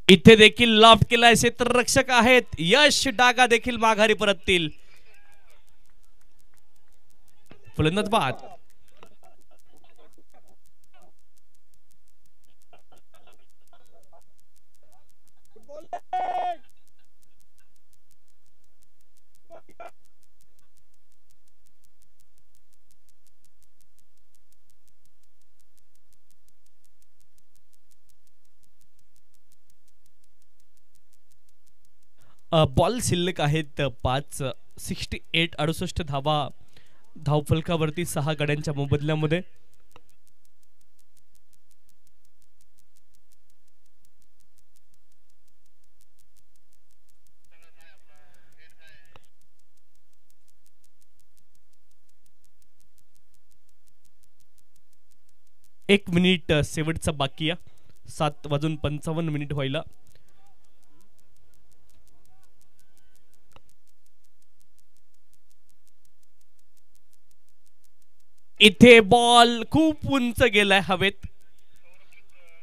इथे देखील लॉफ्ट केलाय. क्षेत्ररक्षक आहेत. यश डागा देखील माघारी परततील. फलंदाज बाद. बॉल शिल्लक आहेत 5. 68 68 धावा धावफलकावरती 6 गड्यांच्या मोबदल्यामध्ये. एक मिनिट शेवटचा बाकी. 7:55 व्हायला. इथे बॉल खूप उंच गेलाय हवेत.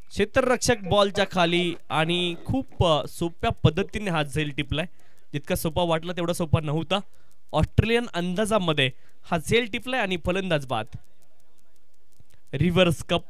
क्षेत्ररक्षक बॉलच्या खाली आणि खूप सोप्या पद्धतीने हा झेल टिपलाय. जितका सोपा वाटला तेवढा सोपा नव्हता. ऑस्ट्रेलियन अंदाजामध्ये हा झेल टिपलाय आणि फलंदाज बाद. Reverse cup.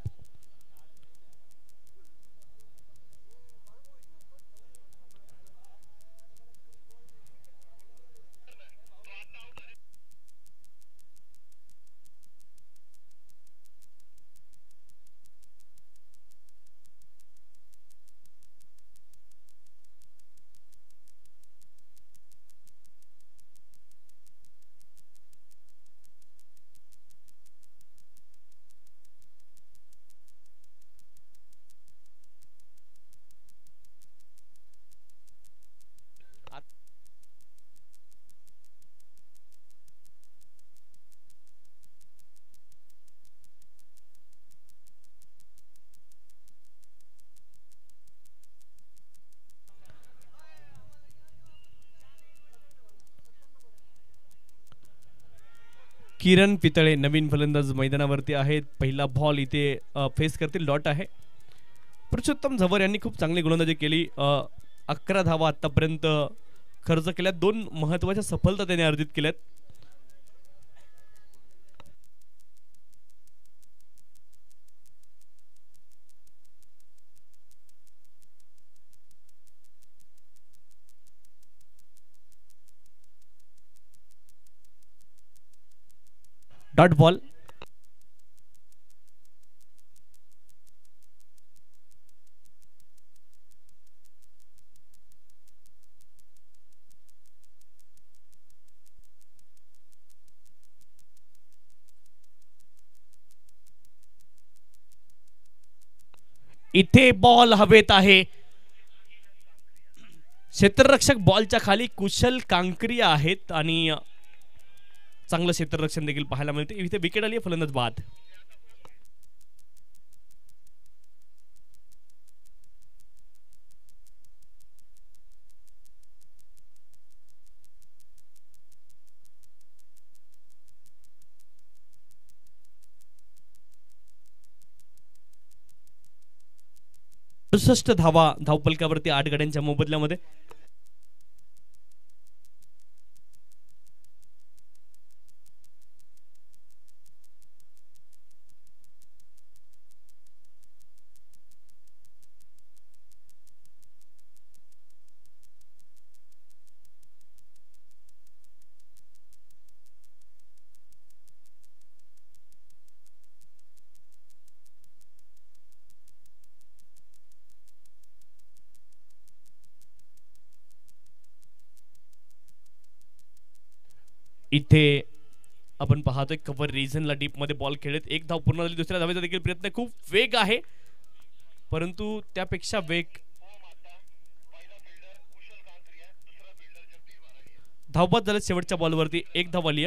किरण पितळे नवीन फलंदाज मैदानावरती आहेत. पहिला बॉल इथे फेस करतील, डॉट आहे. पुरुषोत्तम झंवर यांनी खूप चांगली गोलंदाजी केली. 11 धावा आतापर्यंत खर्च केल्यात. 2 महत्वाच्या सफलता त्यांनी अर्जित केल्यात. Dot ball. इथे बॉल हवेत आहे. क्षेत्ररक्षक बॉलच्या खाली कुशल कांकरिया आहेत आणि चांगलं क्षेत्ररक्षण देखील पाहायला मिळते. इथे विकेट आली, फलंदाज बाद. धावा धावपलकावरती 8 गड्यांच्या मोबदल्यामध्ये. इथे आपण पाहतोय कव्हर रिजनला डीप मध्ये बॉल खेळत. 1 धाव पूर्ण झाली. दुसऱ्या धावेचा देखील प्रयत्न. खूप वेग आहे, परंतु त्यापेक्षा वेग. धावबाद झाले शेवटच्या बॉलवरती. 1 धाव आली.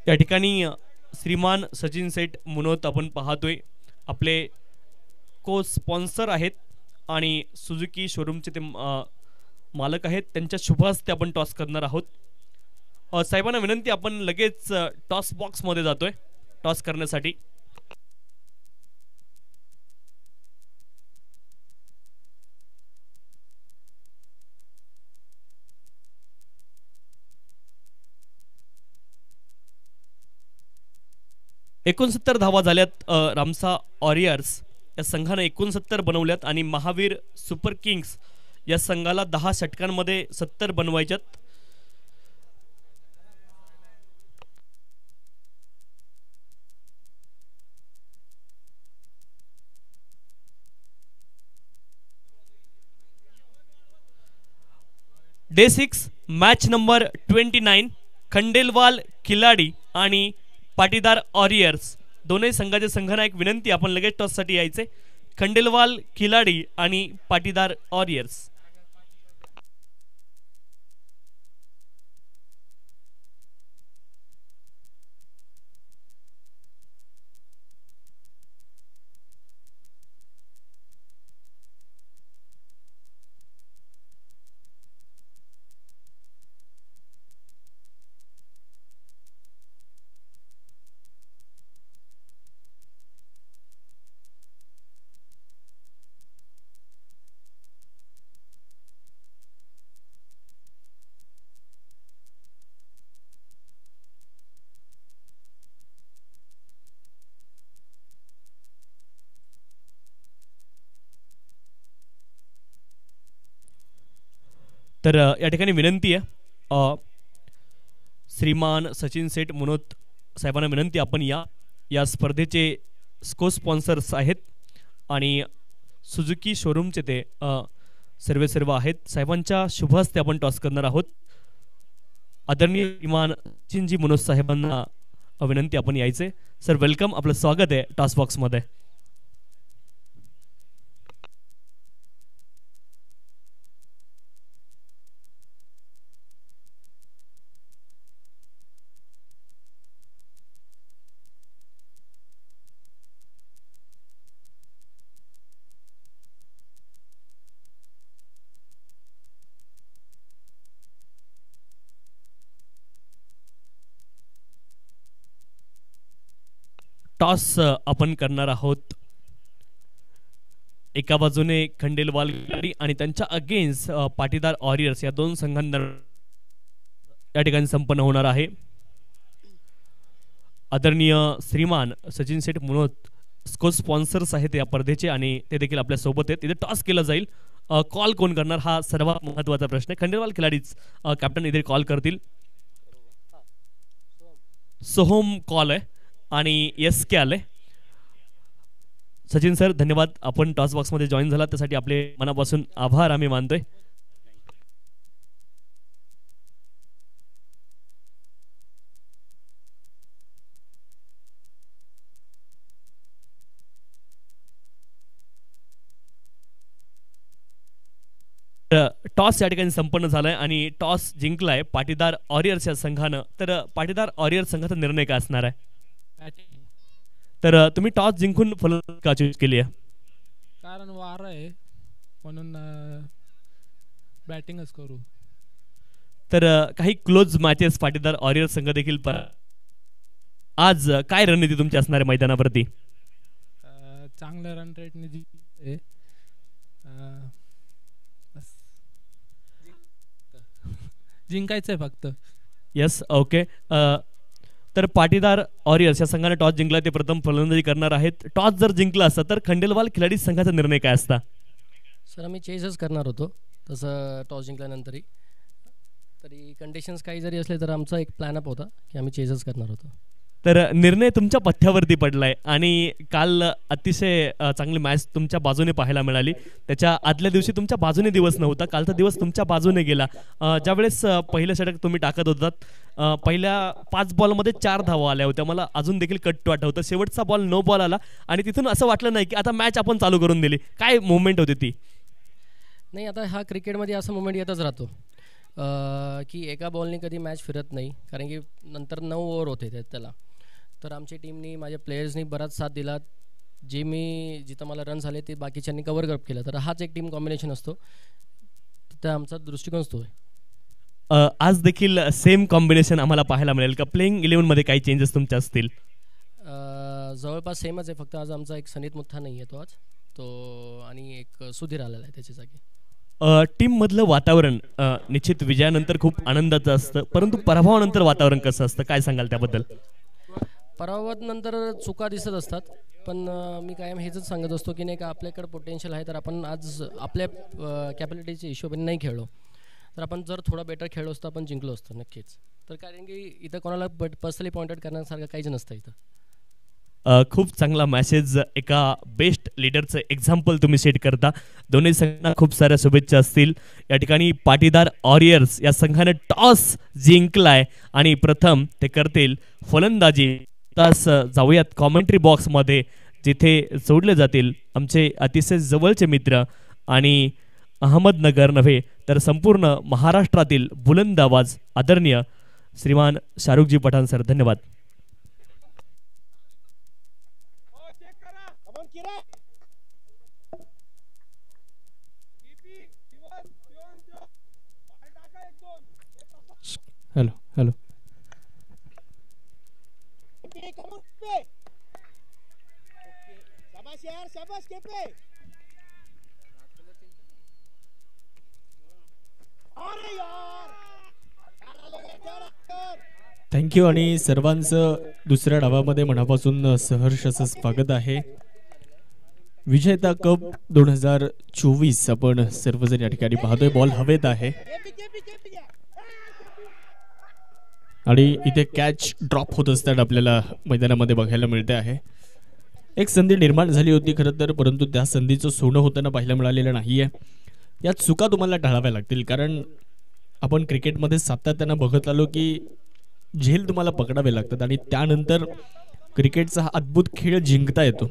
या ठिकाणी श्रीमान सचिन सेठ मुनोत आपण पाहतोय, आपले को स्पॉन्सर आहेत आणि सुझुकी शोरूमचे ते मालक आहेत. त्यांच्या शुभ हस्ते आपण टॉस करणार आहोत. साहेबांना विनंती, आपण लगेच टॉस बॉक्स मध्ये जातोय टॉस करण्यासाठी. एकोणसत्तर धावा झाल्यात. रामसा वॉरियर्स या संघाने 69 बनवल्यात आणि महावीर सुपर किंग्स या संघाला 10 षटकांमध्ये 70 बनवायच्यात. Day 6 match number 29. Khandelwal Khiladi आणि पाटीदार वॉरियर्स दोन्ही संघाचे संघनायक विनंती, आपण लगेच टॉस साठी यायचे. खंडेलवाल खिलाडी आणि पाटीदार वॉरियर्स. तर या ठिकाणी विनंती आहे, श्रीमान सचिन सेठ मुनोत साहेबांना विनंती, आपण या स्पर्धेचे स्को स्पॉन्सर्स आहेत आणि सुझुकी शोरूमचे ते सर्व आहेत. साहेबांच्या शुभ हस्ते आपण टॉस करणार आहोत. आदरणीय श्रीमान सचिनजी मुनोत साहेबांना विनंती, आपण यायचे. सर वेलकम, आपलं स्वागत आहे टॉस बॉक्स मध्ये. टॉस आपण करणार आहोत. एका बाजूने खंडेलवाल खिलाडी आणि त्यांच्या अगेन्स्ट पाटीदार वॉरियर्स या दोन संघांना या ठिकाणी संपन्न होणार आहे. आदरणीय श्रीमान सचिन सेठ मनोत स्को स्पॉन्सर्स आहेत या स्पर्धेचे आणि ते देखील आपल्या सोबत आहेत. इथे टॉस केला जाईल. कॉल कोण करणार हा सर्वात महत्त्वाचा प्रश्न आहे. खंडेलवाल खिलाडीच कॅप्टन इथे कॉल करतील. सोहम कॉल आहे आणि एस के आले. सचिन सर धन्यवाद, आपण टॉस बॉक्समध्ये जॉईन झाला त्यासाठी आपले मनापासून आभार आम्ही मानतोय. टॉस या ठिकाणी संपन्न झालाय आणि टॉस जिंकलाय पाटीदार वॉरियर्स या संघानं. तर पाटीदार वॉरियर्स संघाचा निर्णय काय असणार आहे? तर तुम्ही टॉस जिंकून फलंदाजी का चूज केली आहे? कारण वार आहे म्हणून बॅटिंगच करू. तर काही क्लोज मॅचेस पाटीदार वॉरियर्स संघ देखील आज काय रणनीती तुमची असणार आहे मैदानावरती? चांगल्या रन रेटने जिंकायचंय फक्त. Yes okay. तर पाटीदार वॉरियर्स या संघाने टॉस जिंकला, ते प्रथम फलंदाजी करणार आहेत. टॉस जर जिंकला असता तर खंडेलवाल खिलाडी संघाचा निर्णय काय असता? सर आम्ही चेजच करणार होतो तसं टॉस जिंकल्यानंतरही. तरी कंडिशन्स काही जरी असले तर आमचा एक प्लॅन अप होता की आम्ही चेजच करणार होतो. तर निर्णय तुमच्या पथ्यावरती पडलाय आणि काल अतिशय चांगली मॅच तुमच्या बाजूने पाहायला मिळाली. त्याच्या आदल्या दिवशी तुमच्या बाजूने दिवस नव्हता, कालचा दिवस तुमच्या बाजूने गेला. ज्यावेळेस पहिलं षटक तुम्ही टाकत होतात, पहिल्या 5 बॉलमध्ये 4 धावा आल्या होत्या. मला अजून देखील कट्टू आठवतं. शेवटचा बॉल नो बॉल आला आणि तिथून असं वाटलं नाही की आता मॅच आपण चालू करून दिली. काय मुवमेंट होती ती? नाही, आता हा क्रिकेटमध्ये असा मुवमेंट येतच राहतो की एका बॉलने कधी मॅच फिरत नाही, कारण की नंतर 9 ओव्हर होते त्याला. तर आमच्या टीमनी, माझ्या प्लेयर्सनी बराच साथ दिला. जे मी जिथं मला रन झाले ते बाकीच्यांनी कव्हर अप केलं. तर हाच एक टीम कॉम्बिनेशन असतो, तर आमचा दृष्टिकोन असतो. आज देखील सेम कॉम्बिनेशन आम्हाला पाहायला मिळेल का? प्लेइंग 11मध्ये काही चेंजेस तुमच्या असतील? जवळपास सेमच आहे, फक्त आज आमचा एक सनीत मुठ्ठा नाही आहे तो आज तो, आणि एक सुधीर आलेला आहे त्याच्या जागी. टीममधलं वातावरण निश्चित विजयानंतर खूप आनंदाचं असतं, परंतु पराभवानंतर वातावरण कसं असतं, काय सांगाल त्याबद्दल? पराभवानंतर चुका दिसत असतात, पण मी कायम हेच सांगत असतो की नाही का, आपल्याकडे पोटेन्शियल आहे, तर आपण आज आपल्या कॅपॅबिलिटीच्या हिशोबाने नाही खेळलो तर आपण जर थोडा बेटर खेळलो असतो आपण जिंकलो असतो नक्कीच. तर कारण की इथं कोणाला पर्सनली पॉइंट आउट करण्यासारखं काहीच नसतं इथं. खूप चांगला मेसेज, एका बेस्ट लीडरचं एक्झाम्पल तुम्ही सेट करता. दोन्ही संघांना खूप साऱ्या शुभेच्छा असतील. या ठिकाणी पाटीदार वॉरियर्स या संघाने टॉस जिंकलाय आणि प्रथम ते करतील फलंदाजी. तास जाऊयात कॉमेंट्री बॉक्समध्ये, जिथे जोडले जातील आमचे अतिशय जवळचे मित्र आणि अहमदनगर नव्हे तर संपूर्ण महाराष्ट्रातील बुलंद आवाज आदरणीय श्रीमान शाहरुखजी पठाण सर. धन्यवाद. Hello hello. थँक्यू आणि सर्वांचं दुसऱ्या डावामध्ये मनापासून सहर्ष असं स्वागत आहे. विजेता कप 2024 आपण सर्वजण या ठिकाणी पाहतोय. बॉल हवेत आहे आणि इथे कॅच ड्रॉप होत असताना आपल्याला मैदानामध्ये बघायला मिळते आहे. एक संधी निर्माण झाली होती खरं तर, परंतु त्या संधीचं सोनं होताना पाहायला मिळालेलं नाही आहे. या चुका तुम्हाला टाळाव्या लागतील, कारण आपण क्रिकेटमध्ये सातत्यानं बघत आलो की झेल तुम्हाला पकडावे लागतात आणि त्यानंतर क्रिकेटचा हा अद्भुत खेळ जिंकता येतो.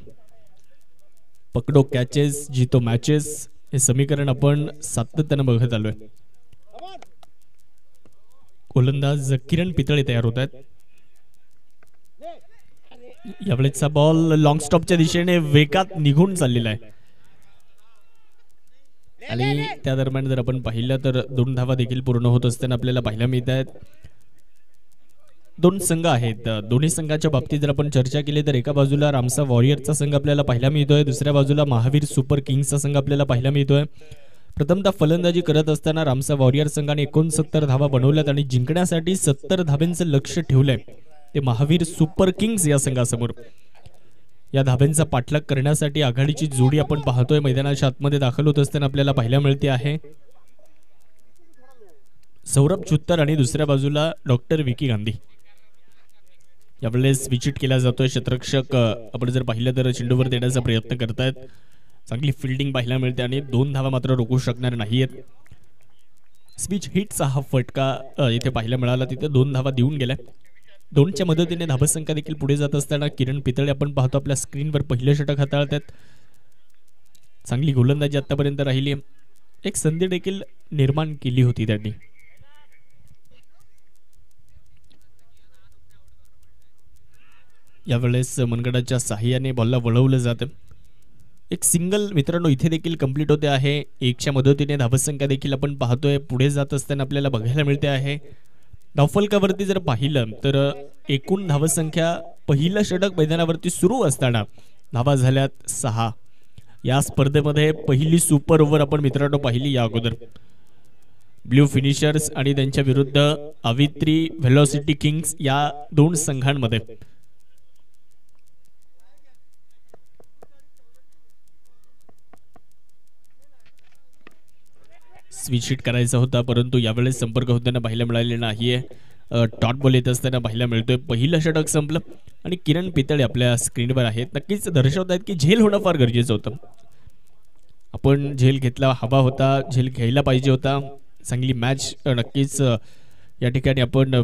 पकडो कॅचेस जितो मॅचेस हे समीकरण आपण सातत्यानं बघत आलोय. गोलंदाज किरण पितळे तयार होत आहेत. यावेळेचा बॉल लॉंग स्टॉपच्या दिशेने वेगात निघून चाललेला आहे आणि त्या दरम्यान जर आपण पाहिलं तर 2 धावा देखील पूर्ण होत असताना आपल्याला पाहायला मिळत आहेत. दोन संघ आहेत. दोन्ही संघाच्या बाबतीत जर आपण चर्चा केली तर एका बाजूला रामसा वॉरियरचा संघ आपल्याला पाहायला मिळतोय, दुसऱ्या बाजूला महावीर सुपर किंग्सचा संघ आपल्याला पाहायला मिळतोय. प्रथमतः फलंदाजी करत असताना रामसा वॉरियर संघाने 69 धावा बनवल्यात आणि जिंकण्यासाठी 70 धाब्यांचं लक्ष ठेवलंय ते महावीर सुपर किंग्स या संघासमोर. या धाब्यांचा पाठलाग करण्यासाठी आघाडीची जोडी आपण पाहतोय मैदानाच्या आतमध्ये दाखल होत असताना आपल्याला पाहायला मिळते आहे सौरभ चुत्तर आणि दुसऱ्या बाजूला डॉक्टर विकी गांधी. यावेळेस विचिट केला जातोय. क्षेत्ररक्षक आपण जर पाहिलं तर चेंडूवर देण्याचा प्रयत्न करतायत. चांगली फिल्डिंग पाहायला मिळते आणि 2 धावा मात्र रोखू शकणार नाहीयेत. स्विच हिटचा हा फटका इथे पाहायला मिळाला, तिथे 2 धावा देऊन गेल्या. 2च्या मदतीने धावसंख्या देखील पुढे जात असताना किरण पितळे आपण पाहतो आपल्या स्क्रीनवर पहिलं षटक हाताळतात. चांगली गोलंदाजी आतापर्यंत राहिली. एक संधी देखील निर्माण केली होती त्यांनी. यावेळेस मनगडाच्या साह्याने बॉलला वळवलं जातं. एक सिंगल मित्रांनो इथे देखील कंप्लीट होते आहे. 1च्या मदतीने धावसंख्या देखील आपण पाहतोय पुढे जात असताना आपल्याला बघायला मिळते आहे. धावफलकावरती जर पाहिलं तर एकूण धावसंख्या पहिलं षटक मैदानावरती सुरू असताना धावा झाल्यात 6. या स्पर्धेमध्ये पहिली सुपर ओव्हर आपण मित्रांनो पाहिली या अगोदर. ब्ल्यू फिनिशर्स आणि त्यांच्या विरुद्ध अवित्री व्हेलॉसिटी किंग्स या 2 संघांमध्ये. स्विच हिट करायचा होता परंतु यावेळेस संपर्क होताना पाहायला मिळालेला नाहीये. डॉट बॉल येत असताना पाहायला मिळतोय. पहिलं षटक संपलं आणि किरण पितळे आपल्या स्क्रीनवर आहेत. नक्कीच दर्शवत आहेत की झेल होणं फार गरजेचं होतं. आपण झेल घेतला हवा होता, झेल घ्यायला पाहिजे होता. चांगली मॅच नक्कीच या ठिकाणी आपण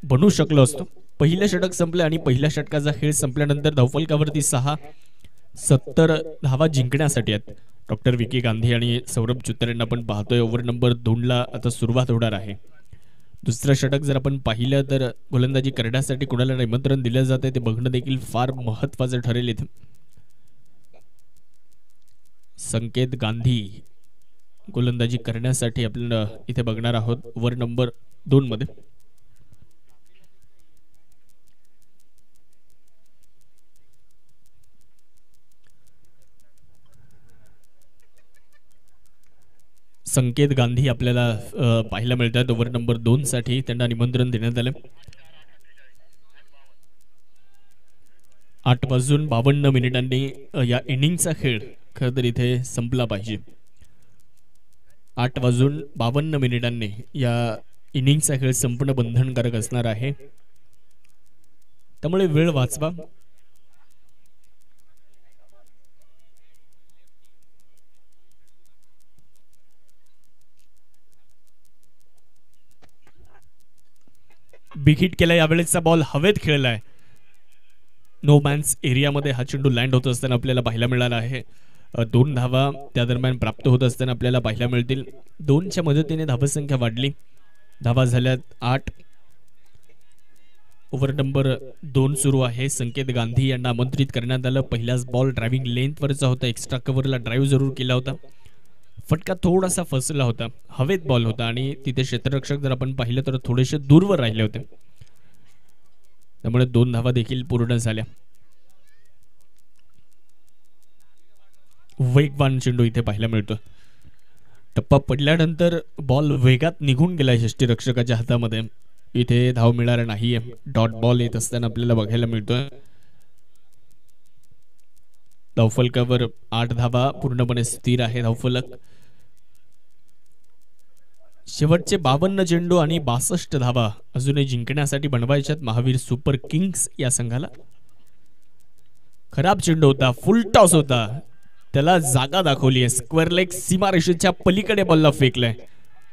बनवू शकलो असतो. पहिलं षटक संपलं आणि पहिल्या षटकाचा खेळ संपल्यानंतर धावफलकावरती 6 70 धावा जिंकण्यासाठी आहेत डॉक्टर विकी गांधी आणि सौरभ चुत्तर यांना आपण पाहतोय. ओव्हर नंबर 2ला आता सुरुवात होणार आहे. दुसरं षटक जर आपण पाहिलं तर गोलंदाजी करण्यासाठी कोणाला निमंत्रण दिलं जाते ते बघणं देखील फार महत्वाचं ठरेल. इथे संकेत गांधी गोलंदाजी करण्यासाठी आपण इथे बघणार आहोत ओव्हर नंबर 2 मध्ये. संकेत गांधी आपल्याला पाहायला मिळतात ओव्हर नंबर 2 साठी. त्यांना निमंत्रण देण्यात आलं. 8:52 या इनिंगचा खेळ खरं तर इथे संपला पाहिजे. 8:52 या इनिंगचा खेळ संपूर्ण बंधनकारक असणार आहे. त्यामुळे वेळ वाचवा. बिग हिट केला. यावेळेसचा बॉल हवेत खेळलाय. नो मॅन्स एरियामध्ये हा चेंडू लँड होत असताना आपल्याला पाहायला मिळाला आहे. 2 धावा त्या दरम्यान प्राप्त होत असताना आपल्याला पाहायला मिळतील. 2च्या मदतीने धावसंख्या वाढली. धावा झाल्यात 8. ओव्हर नंबर 2 सुरू आहे. संकेत गांधी यांना आमंत्रित करण्यात आलं. पहिलाच बॉल ड्रायव्हिंग लेंथवरचा होता. एक्स्ट्रा कव्हरला ड्राईव्ह जरूर केला होता. फटका थोडासा फसला होता. हवेत बॉल होता आणि तिथे क्षेत्ररक्षक जर आपण पाहिलं तर थोडेसे दूरवर राहिले होते. त्यामुळे 2 धावा देखील पूर्ण झाल्या. वेगवान चेंडू इथे पाहायला मिळतो. टप्पा पडल्यानंतर बॉल वेगात निघून गेला यष्टीरक्षकाच्या हातामध्ये. इथे धाव मिळणार नाहीये. डॉट बॉल येत असताना आपल्याला बघायला मिळतोय. धावफलकावर 8 धावा पूर्णपणे स्थिर आहे धावफलक. शेवटचे 52 चेंडू आणि 62 धावा अजूनही जिंकण्यासाठी बनवायच्यात महावीर सुपर किंग्स या संघाला. खराब चेंडू होता. फुल टॉस होता. त्याला जागा दाखवली आहे. स्क्वेअर लेग सीमारेषेच्या पलीकडे बॉलला फेकलाय.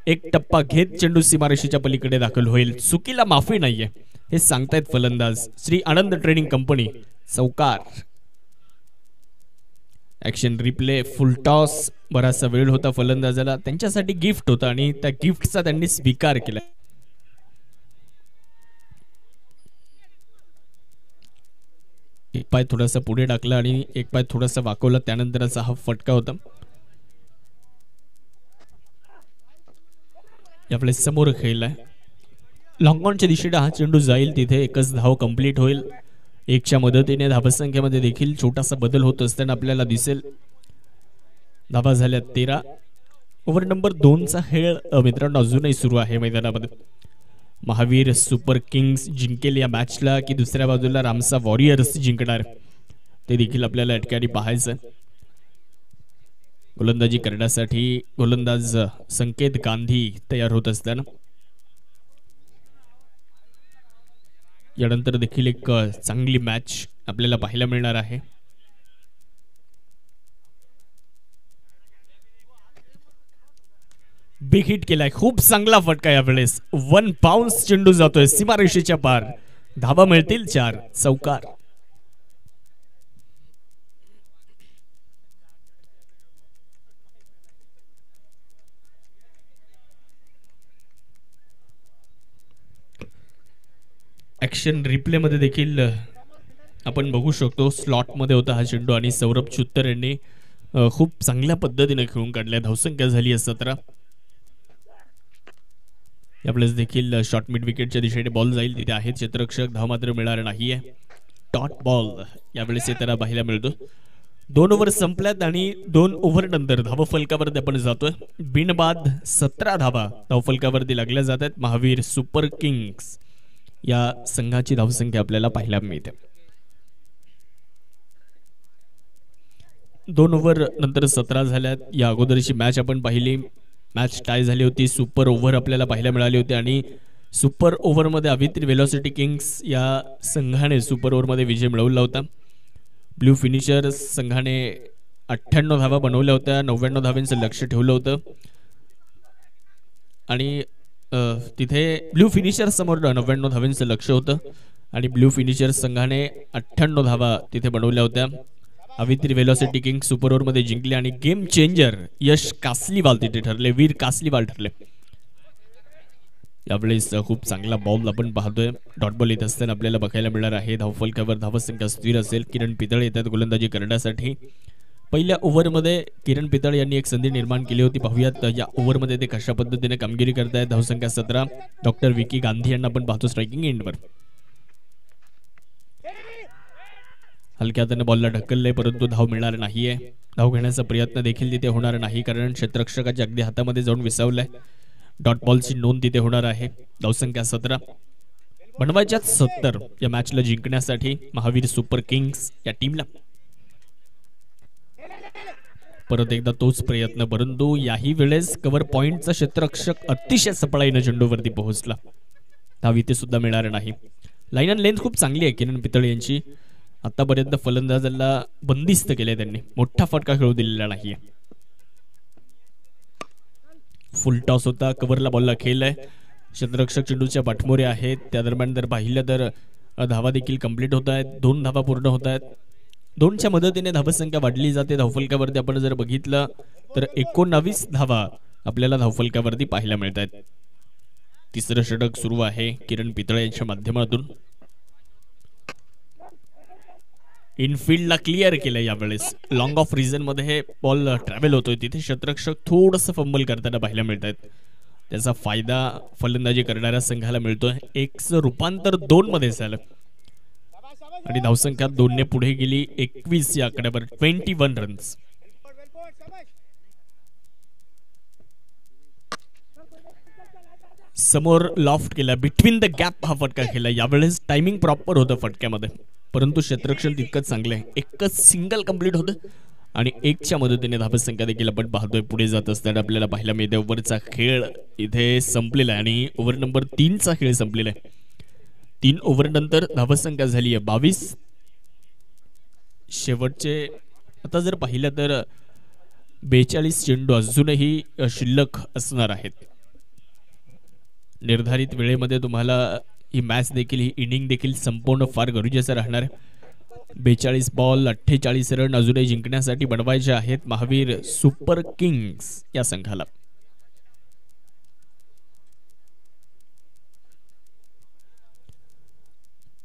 एक टप्पा घेत चेंडू सीमारेषेच्या पलीकडे दाखल होईल. चुकीला माफी नाहीये हे सांगतायत फलंदाज श्री आनंद ट्रेनिंग कंपनी चौकार. Action replay. फुल टॉस. बराचसा वेळ होता फलंदाजाला. त्यांच्यासाठी गिफ्ट होता आणि त्या गिफ्टचा त्यांनी स्वीकार केला. एक पाय थोडासा पुढे टाकला आणि एक पाय थोडासा वाकवला. त्यानंतरचा हा फटका होता. यावेळेस समोर खेळलाय. लॉंग ऑनच्या दिशेने हा चेंडू जाईल, तिथे एकच धाव कंप्लीट होईल. एकच्या मदतीने धावसंख्येमध्ये देखील छोटासा बदल होत असताना आपल्याला दिसेल. धावा झाल्या 13. ओव्हर नंबर 2चा खेळ मित्रांनो अजूनही सुरू आहे मैदानामध्ये. महावीर सुपर किंग्स जिंकेल या मॅचला की दुसऱ्या बाजूला रामसा वॉरियर्स जिंकणार ते देखील आपल्याला या ठिकाणी पाहायचं. गोलंदाजी करण्यासाठी गोलंदाज संकेत गांधी तयार होत असताना यानंतर देखील एक चांगली मॅच आपल्याला पाहायला मिळणार आहे. बिग हिट केलाय, खूप चांगला फटका यावेळेस. 1 बाउन्स चेंडू जातोय सीमारेषेच्या पार. धावा मिळतील 4. चौकार. ऍक्शन रिप्ले मध्ये देखील आपण बघू शकतो स्लॉट मध्ये होता हा चेंडू आणि सौरभ चुत्तर यांनी खूप चांगल्या पद्धतीने खेळून काढल्या. धावसंख्या झाली 17. यावेळेस देखील शॉर्ट मिड विकेटच्या दिशेने बॉल जाईल, तिथे आहे क्षेत्ररक्षक. धाव मात्र मिळणार नाहीये. डॉट बॉल यावेळेस येताना पाहायला मिळतो. 2 ओव्हर संपल्यात आणि 2 ओव्हर नंतर धावफलकावरती आपण जातोय. बिनबाद 17 धावा धावफलकावरती लागल्या जात आहेत. महावीर सुपर किंग्स या संघाची धावसंख्या आपल्याला पाहायला मिळते. 2 ओव्हर नंतर 17 झाल्यात. या अगोदरची मॅच आपण पाहिली, मॅच टाय झाली होती. सुपर ओव्हर आपल्याला पाहायला मिळाली होती आणि सुपर ओव्हरमध्ये अभित्री वेलॉसिटी किंग्स या संघाने सुपर ओव्हरमध्ये विजय मिळवला होता. ब्ल्यू फिनिशर संघाने 98 धावा बनवल्या होत्या. 99 धावांचं लक्ष ठेवलं होतं आणि तिथे ब्ल्यू फिनिशर समोर 99 धावांचं लक्ष होतं आणि ब्ल्यू फिनिशर संघाने 98 धावा तिथे बनवल्या होत्या. अभित्री वेलॉसिटी किंग सुपर ओव्हर मध्ये जिंकले आणि गेम चेंजर यश कासलीवाल तिथे ठरले, वीर कासलीवाल ठरले. यावेळेस खूप चांगला बॉल आपण पाहतोय. डॉट बॉल येत असताना आपल्याला बघायला मिळणार आहे. धावफलकावर धावसंख्या स्थिर असेल. किरण पितळे येतात गोलंदाजी करण्यासाठी. पहिल्या ओव्हरमध्ये किरण पितळ यांनी एक संधी निर्माण केली होती. पाहूयात या ओव्हरमध्ये ते कशा पद्धतीने कामगिरी करतायत. धावसंख्या 17. डॉक्टर विकी गांधी यांना आपण पाहतो स्ट्रायकिंग एंडवर. हलक्या हाताने बॉलला ढकलले परंतु धाव मिळणार नाहीये. धाव घेण्याचा प्रयत्न देखील तिथे होणार नाही कारण क्षेत्ररक्षकाच्या अगदी हातामध्ये जाऊन विसावलाय. डॉट बॉलची नोंद तिथे होणार आहे. धावसंख्या 17. बनवायच्यात 70 या मॅचला जिंकण्यासाठी महावीर सुपर किंग्स या टीमला. परत एकदा तोच प्रयत्न परंतु याही वेळेस कव्हर पॉइंटचा क्षेत्ररक्षक अतिशय सपळाईने चेंडूवरती पोहोचला. धाव इथे सुद्धा मिळणार नाही. लाईन अँड लेंथ खूप चांगली आहे किरण पितळे यांची. आतापर्यंत फलंदाजाला बंदिस्त केले त्यांनी. मोठा फटका खेळू दिलेला नाहीये. फुल टॉस होता. कव्हरला बॉलला खेळलाय. क्षेत्ररक्षक चेंडूच्या पाठमोरे आहेत. त्या दरम्यान जर पाहिलं तर धावा देखील कंप्लीट होत आहेत. 2 धावा पूर्ण होत आहेत. 2च्या मदतीने धावसंख्या वाढली जाते. धावफलकावरती आपण जर बघितलं तर 19 धावा आपल्याला धावफलकावरती पाहायला मिळत आहेत. तिसरं षटक सुरू आहे किरण पितळे यांच्या माध्यमातून. इनफिल्डला क्लिअर केलं. यावेळेस लॉंग ऑफ रिजन मध्ये हे बॉल ट्रॅव्हल होतोय. तिथे क्षेत्ररक्षक थोडंसं फंबल करताना पाहायला मिळत आहेत. त्याचा फायदा फलंदाजी करणाऱ्या संघाला मिळतोय. 1चं रूपांतर 2 मध्ये झालं आणि धावसंख्या 2 ने पुढे गेली. 21 या आकड्यावर 21 रन्स. समोर लॉफ्ट केला. बिटवीन द गॅप हा फटका केला. यावेळेस टायमिंग प्रॉपर होतं फटक्यामध्ये परंतु क्षेत्ररक्षण तितकंच चांगलं आहे. एकच सिंगल कंप्लीट होतं आणि 1च्या मदतीने धावसंख्या देखील आपण पाहतोय पुढे जात असताना आपल्याला पाहायला मिळते. ओव्हरचा खेळ इथे संपलेला आहे आणि ओव्हर नंबर 3चा खेळ संपलेला आहे. 3 ओव्हर नंतर धावसंख्या झाली आहे 22. शेवटचे आता जर पाहिलं तर 42 चेंडू अजूनही शिल्लक असणार आहेत. निर्धारित वेळेमध्ये तुम्हाला ही मॅच देखील ही इनिंग देखील संपूर्ण फार गरजेचं राहणार आहे. 42 बॉल 48 रन अजूनही जिंकण्यासाठी बनवायचे आहेत महावीर सुपर किंग्स या संघाला.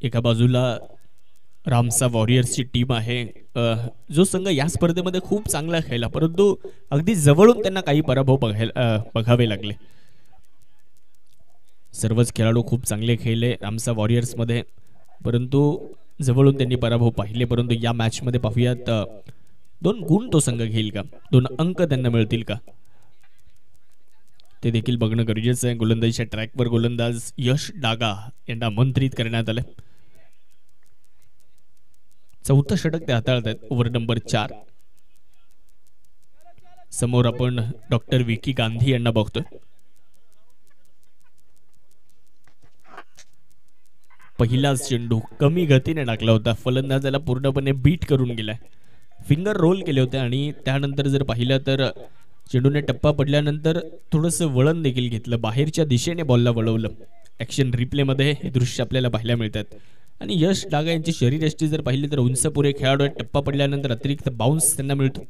एका बाजूला रामसा वॉरियर्सची टीम आहे जो संघ या स्पर्धेमध्ये खूप चांगला खेळला परंतु अगदी जवळून त्यांना काही पराभव बघावे लागले. सर्वच खेळाडू खूप चांगले खेळले आमचा वॉरियर्समध्ये, परंतु जवळून त्यांनी पराभव पाहिले. परंतु या मॅचमध्ये पाहूयात 2 गुण तो संघ घेईल का, 2 अंक त्यांना मिळतील का, ते देखील बघणं गरजेचं आहे. गोलंदाजीच्या ट्रॅकवर गोलंदाज यश डागा यांना आमंत्रित करण्यात आलं. 4थं षटक ते हाताळत आहेत. Over number 4. समोर आपण डॉक्टर विकी गांधी यांना बघतोय. पहिलाच चेंडू कमी गतीने टाकला होता, फलंदाजाला पूर्णपणे बीट करून गेलाय, फिंगर रोल केले होते आणि त्यानंतर जर पाहिलं तर चेंडूने टप्पा पडल्यानंतर थोडंसं वळण देखील घेतलं, बाहेरच्या दिशेने बॉलला वळवलं. ॲक्शन रिप्लेमध्ये हे दृश्य आपल्याला पाहायला मिळतात. आणि यश डागा यांची शरीरयष्टी जर पाहिली तर उंच पुरे खेळाडू आहेत. टप्पा पडल्यानंतर अतिरिक्त बाउन्स त्यांना मिळतो,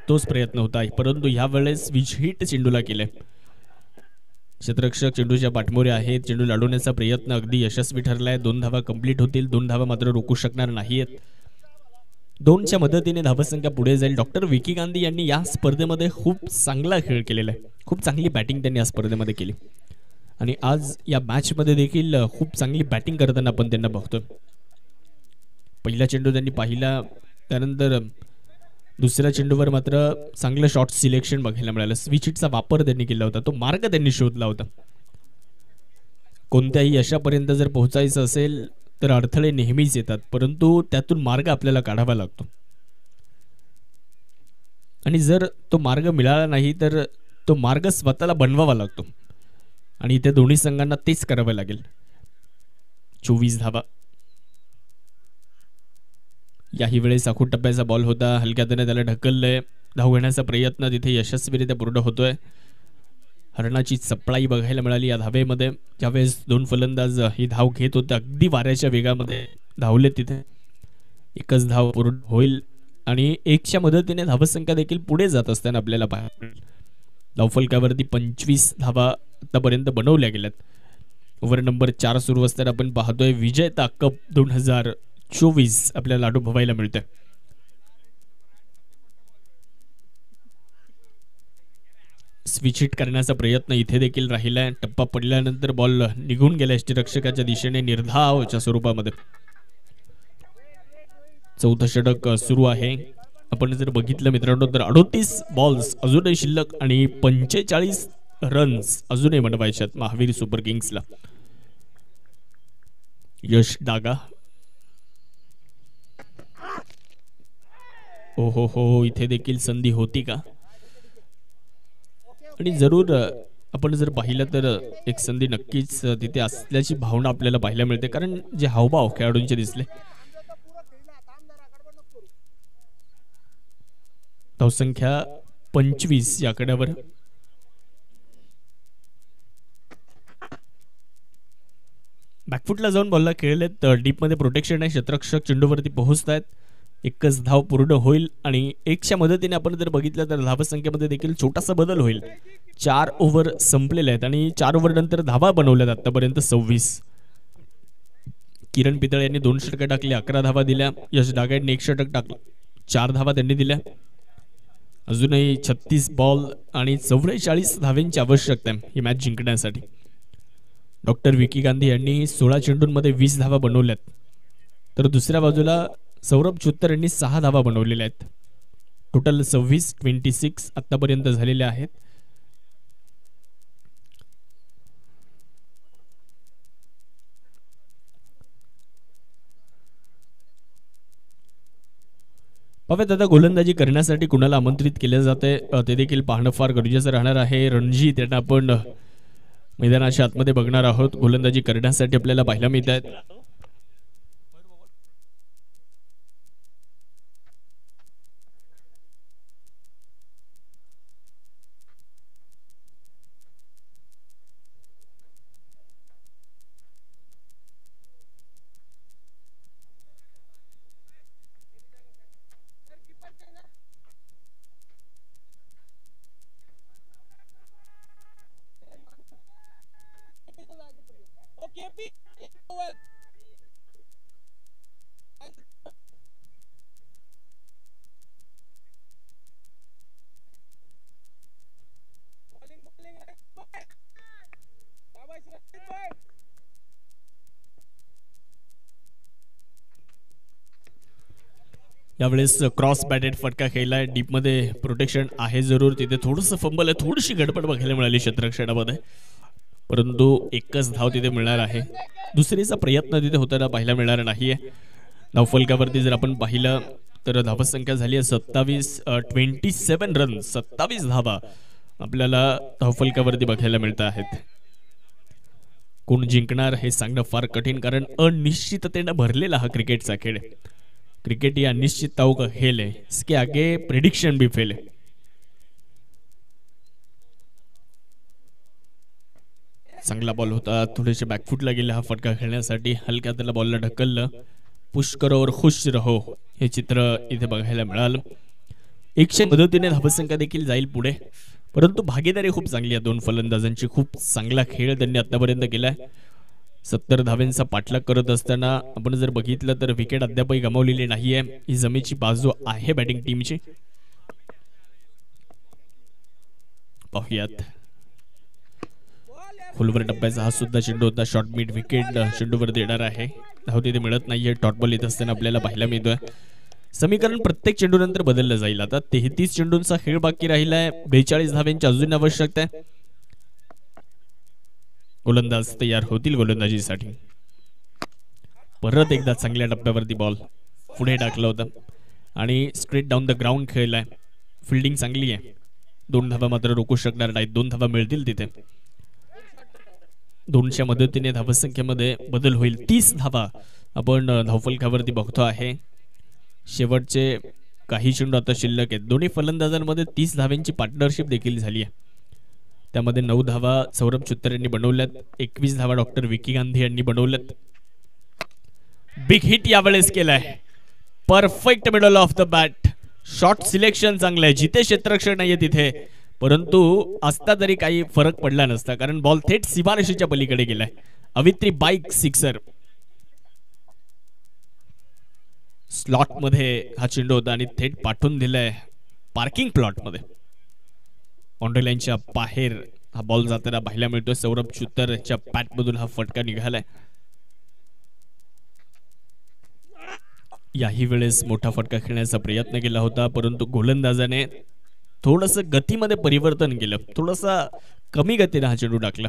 तोच प्रयत्न होता, परंतु ह्या वेळेस विज हिट चेंडूला केले. क्षेत्ररक्षक चेंडूच्या पाठमोरे आहेत. चेंडू लाडवण्याचा प्रयत्न अगदी यशस्वी ठरलाय. 2 धावा कंप्लीट होतील. 2 धावा मात्र रोखू शकणार नाहीत. 2च्या मदतीने धावसंख्या पुढे जाईल. डॉक्टर विकी गांधी यांनी या स्पर्धेमध्ये खूप चांगला खेळ केलेला आहे, खूप चांगली बॅटिंग त्यांनी या स्पर्धेमध्ये केली आणि आज या मॅचमध्ये देखील खूप चांगली बॅटिंग करताना आपण त्यांना बघतोय. पहिला चेंडू त्यांनी पाहिला, त्यानंतर दुसऱ्या चेंडूवर मात्र चांगलं शॉट सिलेक्शन बघायला मिळालं. स्विच हिटचा वापर त्यांनी केला होता, तो मार्ग त्यांनी शोधला होता. कोणत्याही यशापर्यंत जर पोहोचायचं असेल तर अडथळे नेहमीच येतात, परंतु त्यातून मार्ग आपल्याला काढावा लागतो आणि जर तो मार्ग मिळाला नाही तर तो मार्ग स्वतःला बनवावा लागतो आणि इथे दोन्ही संघांना तेच करावं लागेल. 24 धावा. याही वेळेस आखूड टप्प्याचा बॉल होता, हलक्याने त्याला ढकललंय. धाव घेण्याचा प्रयत्न तिथे यशस्वीरित्या पूर्ण होतोय. हरणाची चपळाई बघायला मिळाली या धावेमध्ये. ज्यावेळेस 2 फलंदाज ही धाव घेत होते, अगदी वाऱ्याच्या वेगामध्ये धावले, तिथे एकच धाव पूर्ण होईल आणि 1च्या मदतीने धावसंख्या देखील पुढे जात असताना आपल्याला पाहायला मिळेल. धावफलकावरती 25 धावा आतापर्यंत बनवल्या गेल्यात. ओव्हर नंबर 4 सुरू असताना आपण पाहतोय विजेता कप 2024 आपल्याला अनुभवायला मिळतोय. स्विच हिट करण्याचा प्रयत्न इथे देखील राहिलाय. टप्पा पडल्यानंतर बॉल निघून गेला यष्टीरक्षकाच्या दिशेने निर्धावच्या स्वरूपामध्ये. 4थं षटक सुरू आहे. आपण जर बघितलं मित्रांनो तर 38 बॉल्स अजूनही शिल्लक आणि 45 रन्स अजूनही बनवायचे आहेत महावीर सुपर किंग्सला. यश डागा. हो हो हो, इथे देखील संधी होती का, आणि जरूर आपण जर पाहिलं तर एक संधी नक्कीच तिथे असल्याची भावना आपल्याला पाहायला मिळते, कारण जे हावभाव खेळाडूंचे दिसले. धावसंख्या 25 या आकड्यावर. बॅकफुटला जाऊन बॉलला खेळलेत, डीपमध्ये प्रोटेक्शन आहे. क्षेत्ररक्षक चेंडूवरती पोहोचतायत. एकच धाव पूर्ण होईल आणि 1च्या मदतीने आपण जर बघितलं तर धावसंख्येमध्ये देखील छोटासा बदल होईल. 4 ओव्हर संपलेले आहेत आणि 4 ओव्हर नंतर धावा बनवल्यात आतापर्यंत 26. किरण पितळे यांनी 2 षटकं टाकली, 11 धावा दिल्या. यश डागा यांनी 1 षटक टाकलं, 4 धावा त्यांनी दिल्या. अजूनही 36 बॉल आणि 44 धाव्यांची आवश्यकता आहे ही मॅच जिंकण्यासाठी. डॉक्टर विकी गांधी यांनी 16 चेंडूंमध्ये 20 धावा बनवल्यात, तर दुसऱ्या बाजूला सौरभ चुत्तर यांनी 6 धावा बनवलेल्या आहेत. टोटल 26 आतापर्यंत झालेल्या आहेत. पाहूयात आता गोलंदाजी करण्यासाठी कुणाला आमंत्रित केले जाते ते देखील पाहणं फार गरजेचं राहणार आहे. रणजित यांना आपण मैदानाच्या आतमध्ये बघणार आहोत. गोलंदाजी करण्यासाठी आपल्याला पाहायला मिळत आहेत. यावेळेस क्रॉस बॅटेड फटका खेळलाय. डीपमध्ये प्रोटेक्शन आहे जरूर, तिथे थोडंसं फंबल आहे, थोडीशी गडबड बघायला मिळाली क्षेत्ररक्षणामध्ये, परंतु एकच धाव तिथे मिळणार आहे. दुसरीचा प्रयत्न तिथे होताना पाहायला मिळणार नाहीये. धावफलकावरती जर आपण पाहिलं तर धावसंख्या झाली आहे 27 रन, 27 धावा आपल्याला धावफलकावरती बघायला मिळत आहेत. कोण जिंकणार हे सांगणं फार कठीण, कारण अनिश्चिततेनं भरलेला हा क्रिकेटचा खेळ आहे. क्रिकेट या अनिश्चितताओं का खेल है, इसके आगे प्रेडिक्शन भी फेल है. चांगला बॉल होता, थोडेसे बॅकफुटला गेला हा फटका खेळण्यासाठी, हलक्या त्याला बॉलला ढकललं. पुश करो और खुश रहो हे चित्र इथे बघायला मिळालं. 100 मदतीने धावसंख्या देखील जाईल पुढे, परंतु भागीदारी खूप चांगली आहे दोन फलंदाजांची. खूप चांगला खेळ त्यांनी आतापर्यंत केलाय. 70 धावांचा पाठलाग करत असताना आपण जर बघितलं तर विकेट अद्यापही गमावलेली नाहीये. ही जमेची बाजू आहे बॅटिंग टीमची. पाहूयात, खोलवर टप्प्याचा हा सुद्धा चेंडू होता. शॉर्ट मिड विकेट चेंडूवर देणार आहे. धाव तिथे मिळत नाहीये. डॉट बॉल येत असताना आपल्याला पाहायला मिळतोय. समीकरण प्रत्येक चेंडूनंतर बदललं जाईल. आता 33 चेंडूंचा खेळ बाकी राहिलाय. 42 धावांची अजून आवश्यकता आहे. गोलंदाज तयार होतील गोलंदाजीसाठी. परत एकदा चांगल्या टप्प्यावरती बॉल पुढे टाकला होता आणि स्ट्रेट डाऊन द ग्राउंड खेळलाय. फिल्डिंग चांगली आहे. 2 धावा मात्र रोखू शकणार नाहीत. 2 धावा मिळतील तिथे. 2च्या मदतीने धावसंख्येमध्ये बदल होईल. 30 धावा आपण धावफलकावरती बघतो आहे. शेवटचे काही चेंडू आता शिल्लक आहेत. दोन्ही फलंदाजांमध्ये 30 धावांची पार्टनरशिप देखील झाली आहे. त्यामध्ये 9 धावा सौरभ चुत्तर यांनी बनवल्यात. 21 धावा डॉक्टर विकी गांधी यांनी बनवल्यात. बिग हिट यावेळेस केलाय. Perfect middle of the bat. Shot selection चांगलं आहे. जिथे क्षेत्ररक्षण नाहीये तिथे, परंतु असता तरी काही फरक पडला नसता, कारण बॉल थेट सीमारेषेच्या पलीकडे गेलाय. अवित्री बाईक सिक्सर. स्लॉट मध्ये हा चेंडू होता आणि थेट पाठवून दिलाय पार्किंग प्लॉट मध्ये. बाउंड्री लाईनच्या बाहेर हा बॉल जाताना पाहायला मिळतोय. सौरभ चुत्तरच्या बॅट मधून हा फटका निघालाय. याही वेळेस मोठा फटका खेळण्याचा प्रयत्न केला होता, परंतु गोलंदाजाने थोडस गतीमध्ये परिवर्तन केलं. थोडासा कमी गतीने हा चेंडू टाकला,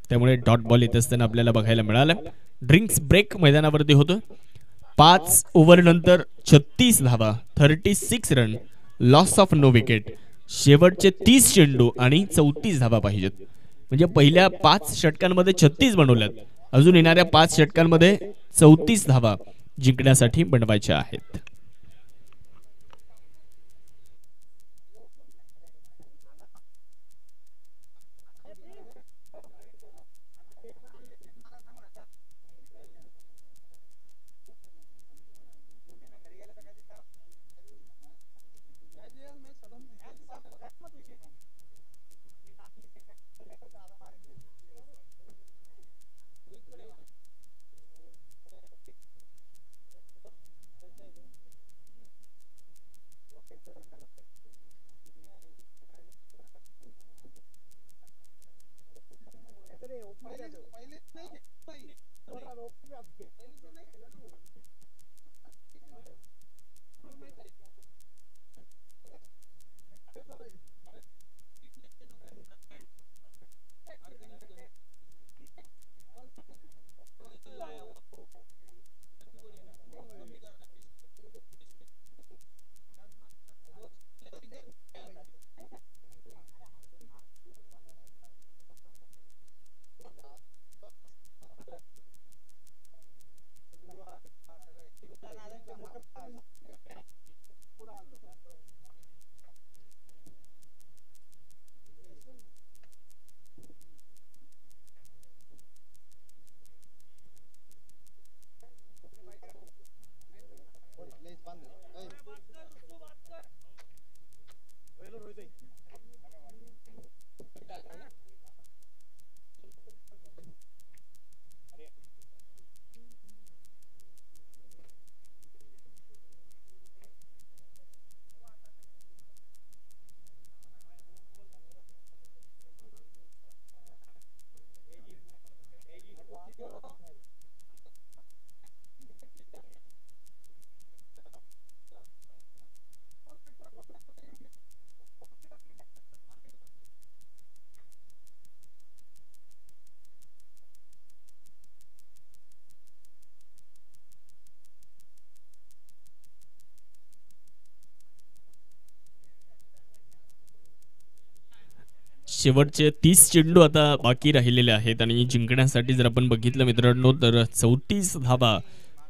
त्यामुळे डॉट बॉल येत असताना आपल्याला बघायला मिळाला. ड्रिंक्स ब्रेक मैदानावरती होतो. 5 ओव्हर नंतर 36 धावा, 36 run, loss of no wicket. शेवटचे 30 चेंडू आणि 34 धावा पाहिजेत. म्हणजे पहिल्या 5 षटकांमध्ये 36 बनवल्यात. अजून येणाऱ्या 5 षटकांमध्ये 34 धावा जिंकण्यासाठी बनवायच्या आहेत. शेवटचे 30 चेंडू आता बाकी राहिलेले आहेत आणि जिंकण्यासाठी जर आपण बघितलं मित्रांनो तर 34 धावा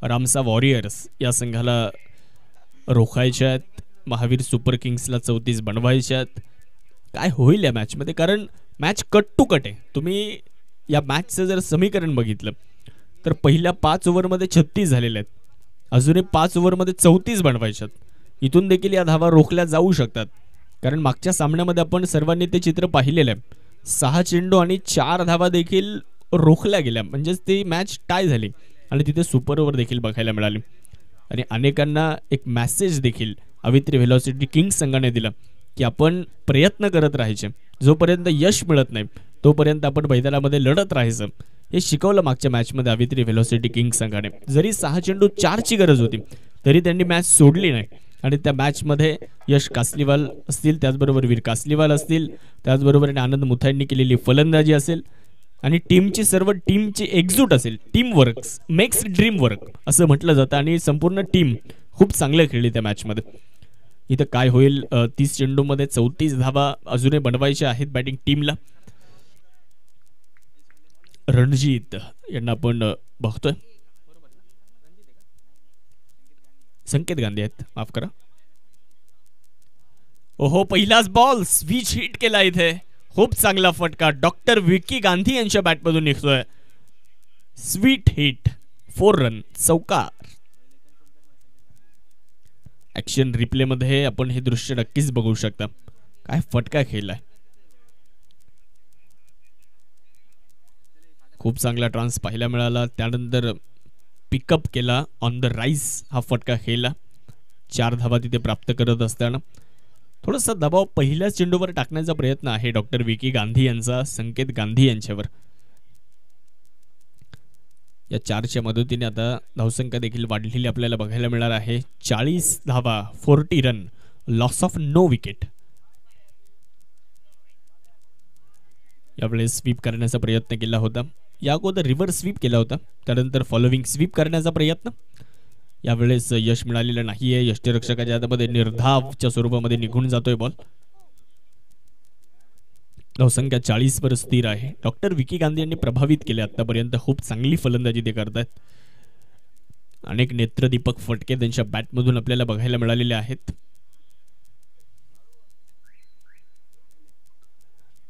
रामसा वॉरियर्स या संघाला रोखायच्या आहेत. महावीर सुपर किंग्सला 34 बनवायच्या आहेत. काय होईल या मॅचमध्ये, कारण मॅच कट टू कट आहे. तुम्ही या मॅचचं जर समीकरण बघितलं तर पहिल्या 5 ओव्हरमध्ये 36 झालेले आहेत. अजूनही 5 ओव्हरमध्ये 34 बनवायच्यात. इथून देखील या धावा रोखल्या जाऊ शकतात, कारण मागच्या सामन्यामध्ये आपण सर्वांनी ते चित्र पाहिलेलं आहे. 6 चेंडू आणि 4 धावा देखील रोखल्या गेल्या, म्हणजेच ती मॅच टाय झाली आणि तिथे सुपर ओव्हर देखील बघायला मिळाली. आणि अनेकांना एक मेसेज देखील अवित्री व्हेलॉसिटी किंग्स संघाने दिला की आपण प्रयत्न करत राहायचे, जोपर्यंत यश मिळत नाही तोपर्यंत आपण मैदानामध्ये लढत राहायचं. हे शिकवलं मागच्या मॅचमध्ये अवित्री व्हेलॉसिटी किंग्स संघाने. जरी 6 चेंडू 4ची गरज होती तरी त्यांनी मॅच सोडली नाही आणि त्या मॅचमध्ये यश कासलीवाल असतील, त्याचबरोबर वीर कासलीवाल असतील, त्याचबरोबर आनंद मुथाईंनी केलेली फलंदाजी असेल आणि टीमची एकजूट असेल. Team work makes dream work असं म्हटलं जातं आणि संपूर्ण टीम खूप चांगलं खेळली त्या मॅचमध्ये. इथं काय होईल, 30 चेंडूमध्ये 34 धावा अजूनही बनवायच्या आहेत बॅटिंग टीमला. रणजीत यांना आपण बघतोय, संकेत गांधी आहेत, माफ करा. ओहो, पहिलाच बॉल स्विच हिट केला इथे. खूप चांगला फटका डॉक्टर विकी गांधी यांच्या बॅटमधून निघतोय. स्वीट हिट, 4 रन, चौकार. ऍक्शन रिप्ले मध्ये आपण हे दृश्य नक्कीच बघू शकता. काय फटका खेळलाय, खूप चांगला ट्रान्स पाहायला मिळाला. त्यानंतर पिकअप केला, ऑन द राईज हा फटका खेळला. 4 धावा तिथे प्राप्त करत असताना थोडासा दबाव पहिल्याच चेंडूवर टाकण्याचा प्रयत्न आहे डॉक्टर विकी गांधी यांचा संकेत गांधी यांच्यावर. या 4च्या मदतीने आता धावसंख्या देखील वाढलेली आपल्याला बघायला मिळणार आहे. 40 धावा, 40 run, loss of no wicket. यावेळेस स्वीप करण्याचा प्रयत्न केला होता. या अगोदर रिव्हर्स स्वीप केला होता, त्यानंतर फॉलोविंग स्वीप करण्याचा प्रयत्न. यावेळेस यश मिळालेलं नाहीये. यष्टीरक्षकाच्या हातामध्ये निर्धावच्या स्वरूपामध्ये निघून जातोय बॉल. धावसंख्या 40 वर स्थिर आहे. डॉक्टर विकी गांधी यांनी प्रभावित केले आतापर्यंत. खूप चांगली फलंदाजी ते करतायत. अनेक नेत्रदीपक फटके त्यांच्या बॅटमधून आपल्याला बघायला मिळालेले आहेत.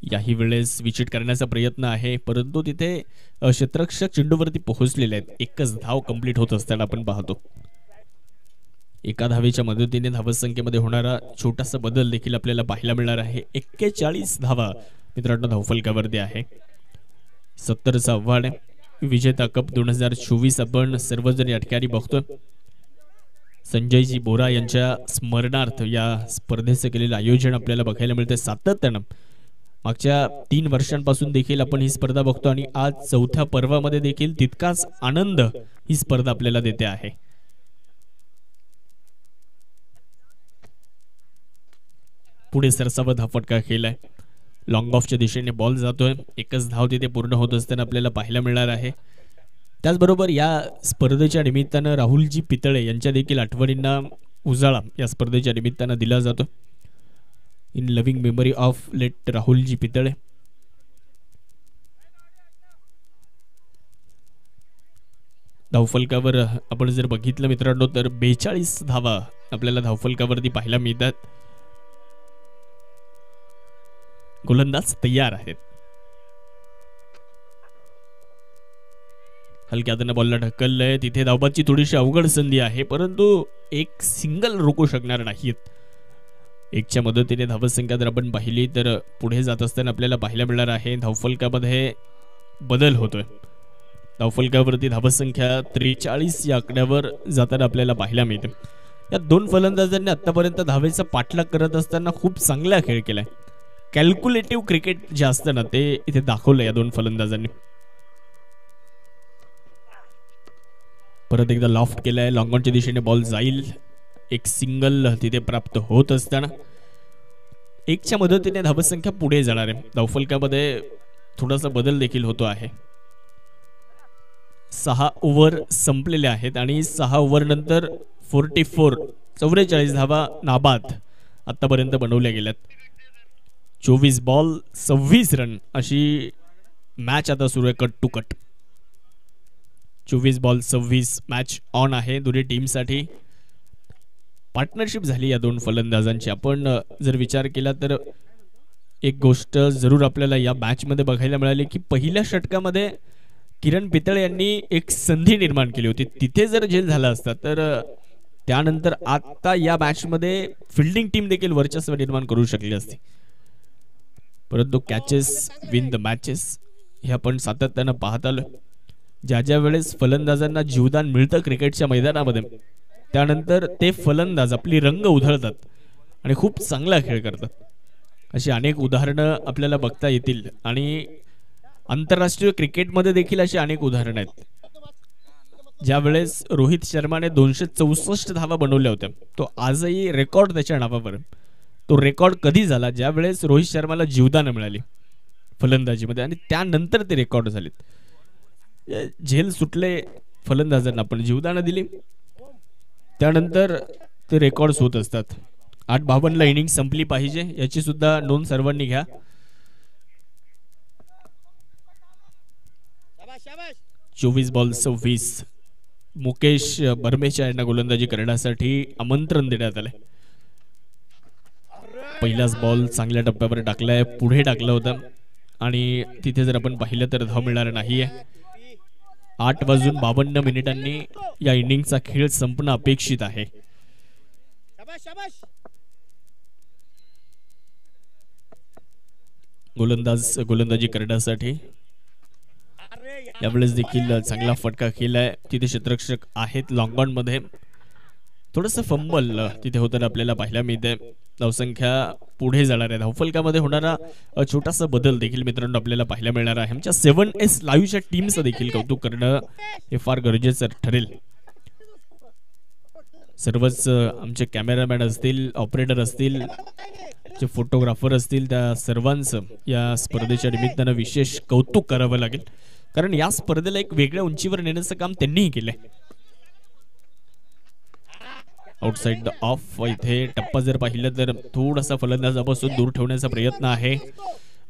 याही वेळेस विकेट करण्याचा प्रयत्न आहे, परंतु तिथे क्षेत्ररक्षक चेंडूवरती पोहोचलेले आहेत. एकच धाव कंप्लीट होत असताना आपण पाहतो. एका धावेच्या मदतीने धावसंख्येमध्ये होणारा छोटासा बदल देखील आपल्याला पाहायला मिळणार आहे. 41 धावा मित्रांनो धावफलकावरती आहे. 70चा आव्हान आहे. विजेता कप 2024 आपण सर्वजण या ठिकाणी बघतोय. संजयजी बोरा यांच्या स्मरणार्थ या स्पर्धेचं केलेलं आयोजन आपल्याला बघायला मिळते सातत्यानं. मागच्या 3 वर्षांपासून देखील आपण ही स्पर्धा बघतो आणि आज 4थ्या पर्वामध्ये देखील तितकाच आनंद ही स्पर्धा आपल्याला देते आहे. पुढे सरसावत हा फटका खेळलाय. लॉंग ऑफच्या दिशेने बॉल जातोय. एकच धाव तिथे पूर्ण होत असताना आपल्याला पाहायला मिळणार आहे. त्याचबरोबर या स्पर्धेच्या निमित्तानं राहुलजी पितळे यांच्या देखील आठवणींना उजाळा या स्पर्धेच्या निमित्तानं दिला जातो. In loving memory of late Rahulji Pitale. धावफलकावर आपण जर बघितलं मित्रांनो तर 42 धावा आपल्याला धावफलकावरती पाहायला मिळतात. गोलंदाज तयार आहेत. हलक्या हाताने बॉलला ढकललंय. तिथे धावबाची थोडीशी अवघड संधी आहे, परंतु एक सिंगल रोखू शकणार नाहीत. 1च्या मदतीने धावसंख्या जर आपण पाहिली तर पुढे जात असताना आपल्याला पाहायला मिळणार आहे धावफलकामध्ये बदल होतोय. धावफलकावरती धावसंख्या 43 या आकड्यावर जाताना आपल्याला पाहायला मिळते. या 2 फलंदाजांनी आतापर्यंत धावेचा पाठलाग करत असताना खूप चांगला खेळ केलाय. कॅल्क्युलेटिव्ह क्रिकेट जे असतं ना ते इथे दाखवलं या 2 फलंदाजांनी. परत एकदा लॉफ्ट केलाय. लॉंग ऑनच्या दिशेने बॉल जाईल. एक सिंगल तिथे प्राप्त होत असताना 1च्या मदतीने धावसंख्या पुढे जाणार आहे. धावफलकामध्ये थोडासा बदल देखील होतो आहे. 6 ओव्हर संपलेले आहेत आणि 6 ओव्हर नंतर 44 धावा नाबाद आतापर्यंत बनवल्या गेल्यात. 24 बॉल 26 रन अशी मॅच आता सुरू आहे cut to cut. 24 ball 26 match on आहे दोन्ही टीमसाठी. पार्टनरशिप झाली या दोन फलंदाजांची. आपण जर विचार केला तर एक गोष्ट जरूर आपल्याला या मॅचमध्ये बघायला मिळाली की पहिल्या षटकामध्ये किरण पितळे यांनी एक संधी निर्माण केली होती. तिथे जर झेल झाला असता तर त्यानंतर आता या मॅचमध्ये फिल्डिंग टीम देखील वर्चस्व निर्माण करू शकली असती. परंतु कॅचेस विन द मॅचेस हे आपण सातत्यानं पाहत आलो. ज्या ज्या वेळेस फलंदाजांना जीवदान मिळतं क्रिकेटच्या मैदानामध्ये त्यानंतर ते फलंदाज आपली रंग उधळतात आणि खूप चांगला खेळ करतात. अशी अनेक उदाहरणं आपल्याला बघता येतील आणि आंतरराष्ट्रीय क्रिकेटमध्ये देखील अशी अनेक उदाहरणं आहेत. ज्या वेळेस रोहित शर्माने 264 धावा बनवल्या होत्या तो आजही रेकॉर्ड त्याच्या नावावर. तो रेकॉर्ड कधी झाला? ज्या वेळेस रोहित शर्माला जीवदानं मिळाली फलंदाजीमध्ये आणि त्यानंतर ते रेकॉर्ड झालेत. झेल सुटले फलंदाजांना पण जीवदानं दिली त्यानंतर ते रेकॉर्ड्स होत असतात. 8-52 इनिंग संपली पाहिजे याची सुद्धा नोंद सर्वांनी घ्या. 24 बॉल 26 मुकेश बर्मेचा यांना गोलंदाजी करण्यासाठी आमंत्रण देण्यात आले. पहिलाच बॉल चांगल्या टप्प्यावर टाकलाय, पुढे टाकलं होतं आणि तिथे जर आपण पाहिलं तर धाव मिळणार नाहीये. 8:52 या इनिंगचा खेळ संपणं अपेक्षित आहे. गोलंदाजी करण्यासाठी यावेळेस देखील चांगला फटका केलाय. तिथे क्षेत्ररक्षक आहेत लॉंग ऑन मध्ये. थोडंसं फंबल तिथे होताना आपल्याला पाहायला मिळते. धावसंख्या पुढे जाणार आहे. धावफलकामध्ये होणारा छोटासा बदल देखील मित्रांनो आपल्याला पाहायला मिळणार आहे. आमच्या 7S लाईव्हच्या टीमचं देखील कौतुक करणं हे फार गरजेचं ठरेल. सर्वच आमचे कॅमेरामॅन असतील, ऑपरेटर असतील, जे फोटोग्राफर असतील त्या सर्वांचं या स्पर्धेच्या निमित्तानं विशेष कौतुक करावं लागेल. कारण या स्पर्धेला एक वेगळ्या उंचीवर नेण्याचं काम त्यांनीही केलंय. आउटसाइड द ऑफ इथे टप्पा जर पाहिलं तर थोडासा फलंदाजापासून दूर ठेवण्याचा प्रयत्न आहे.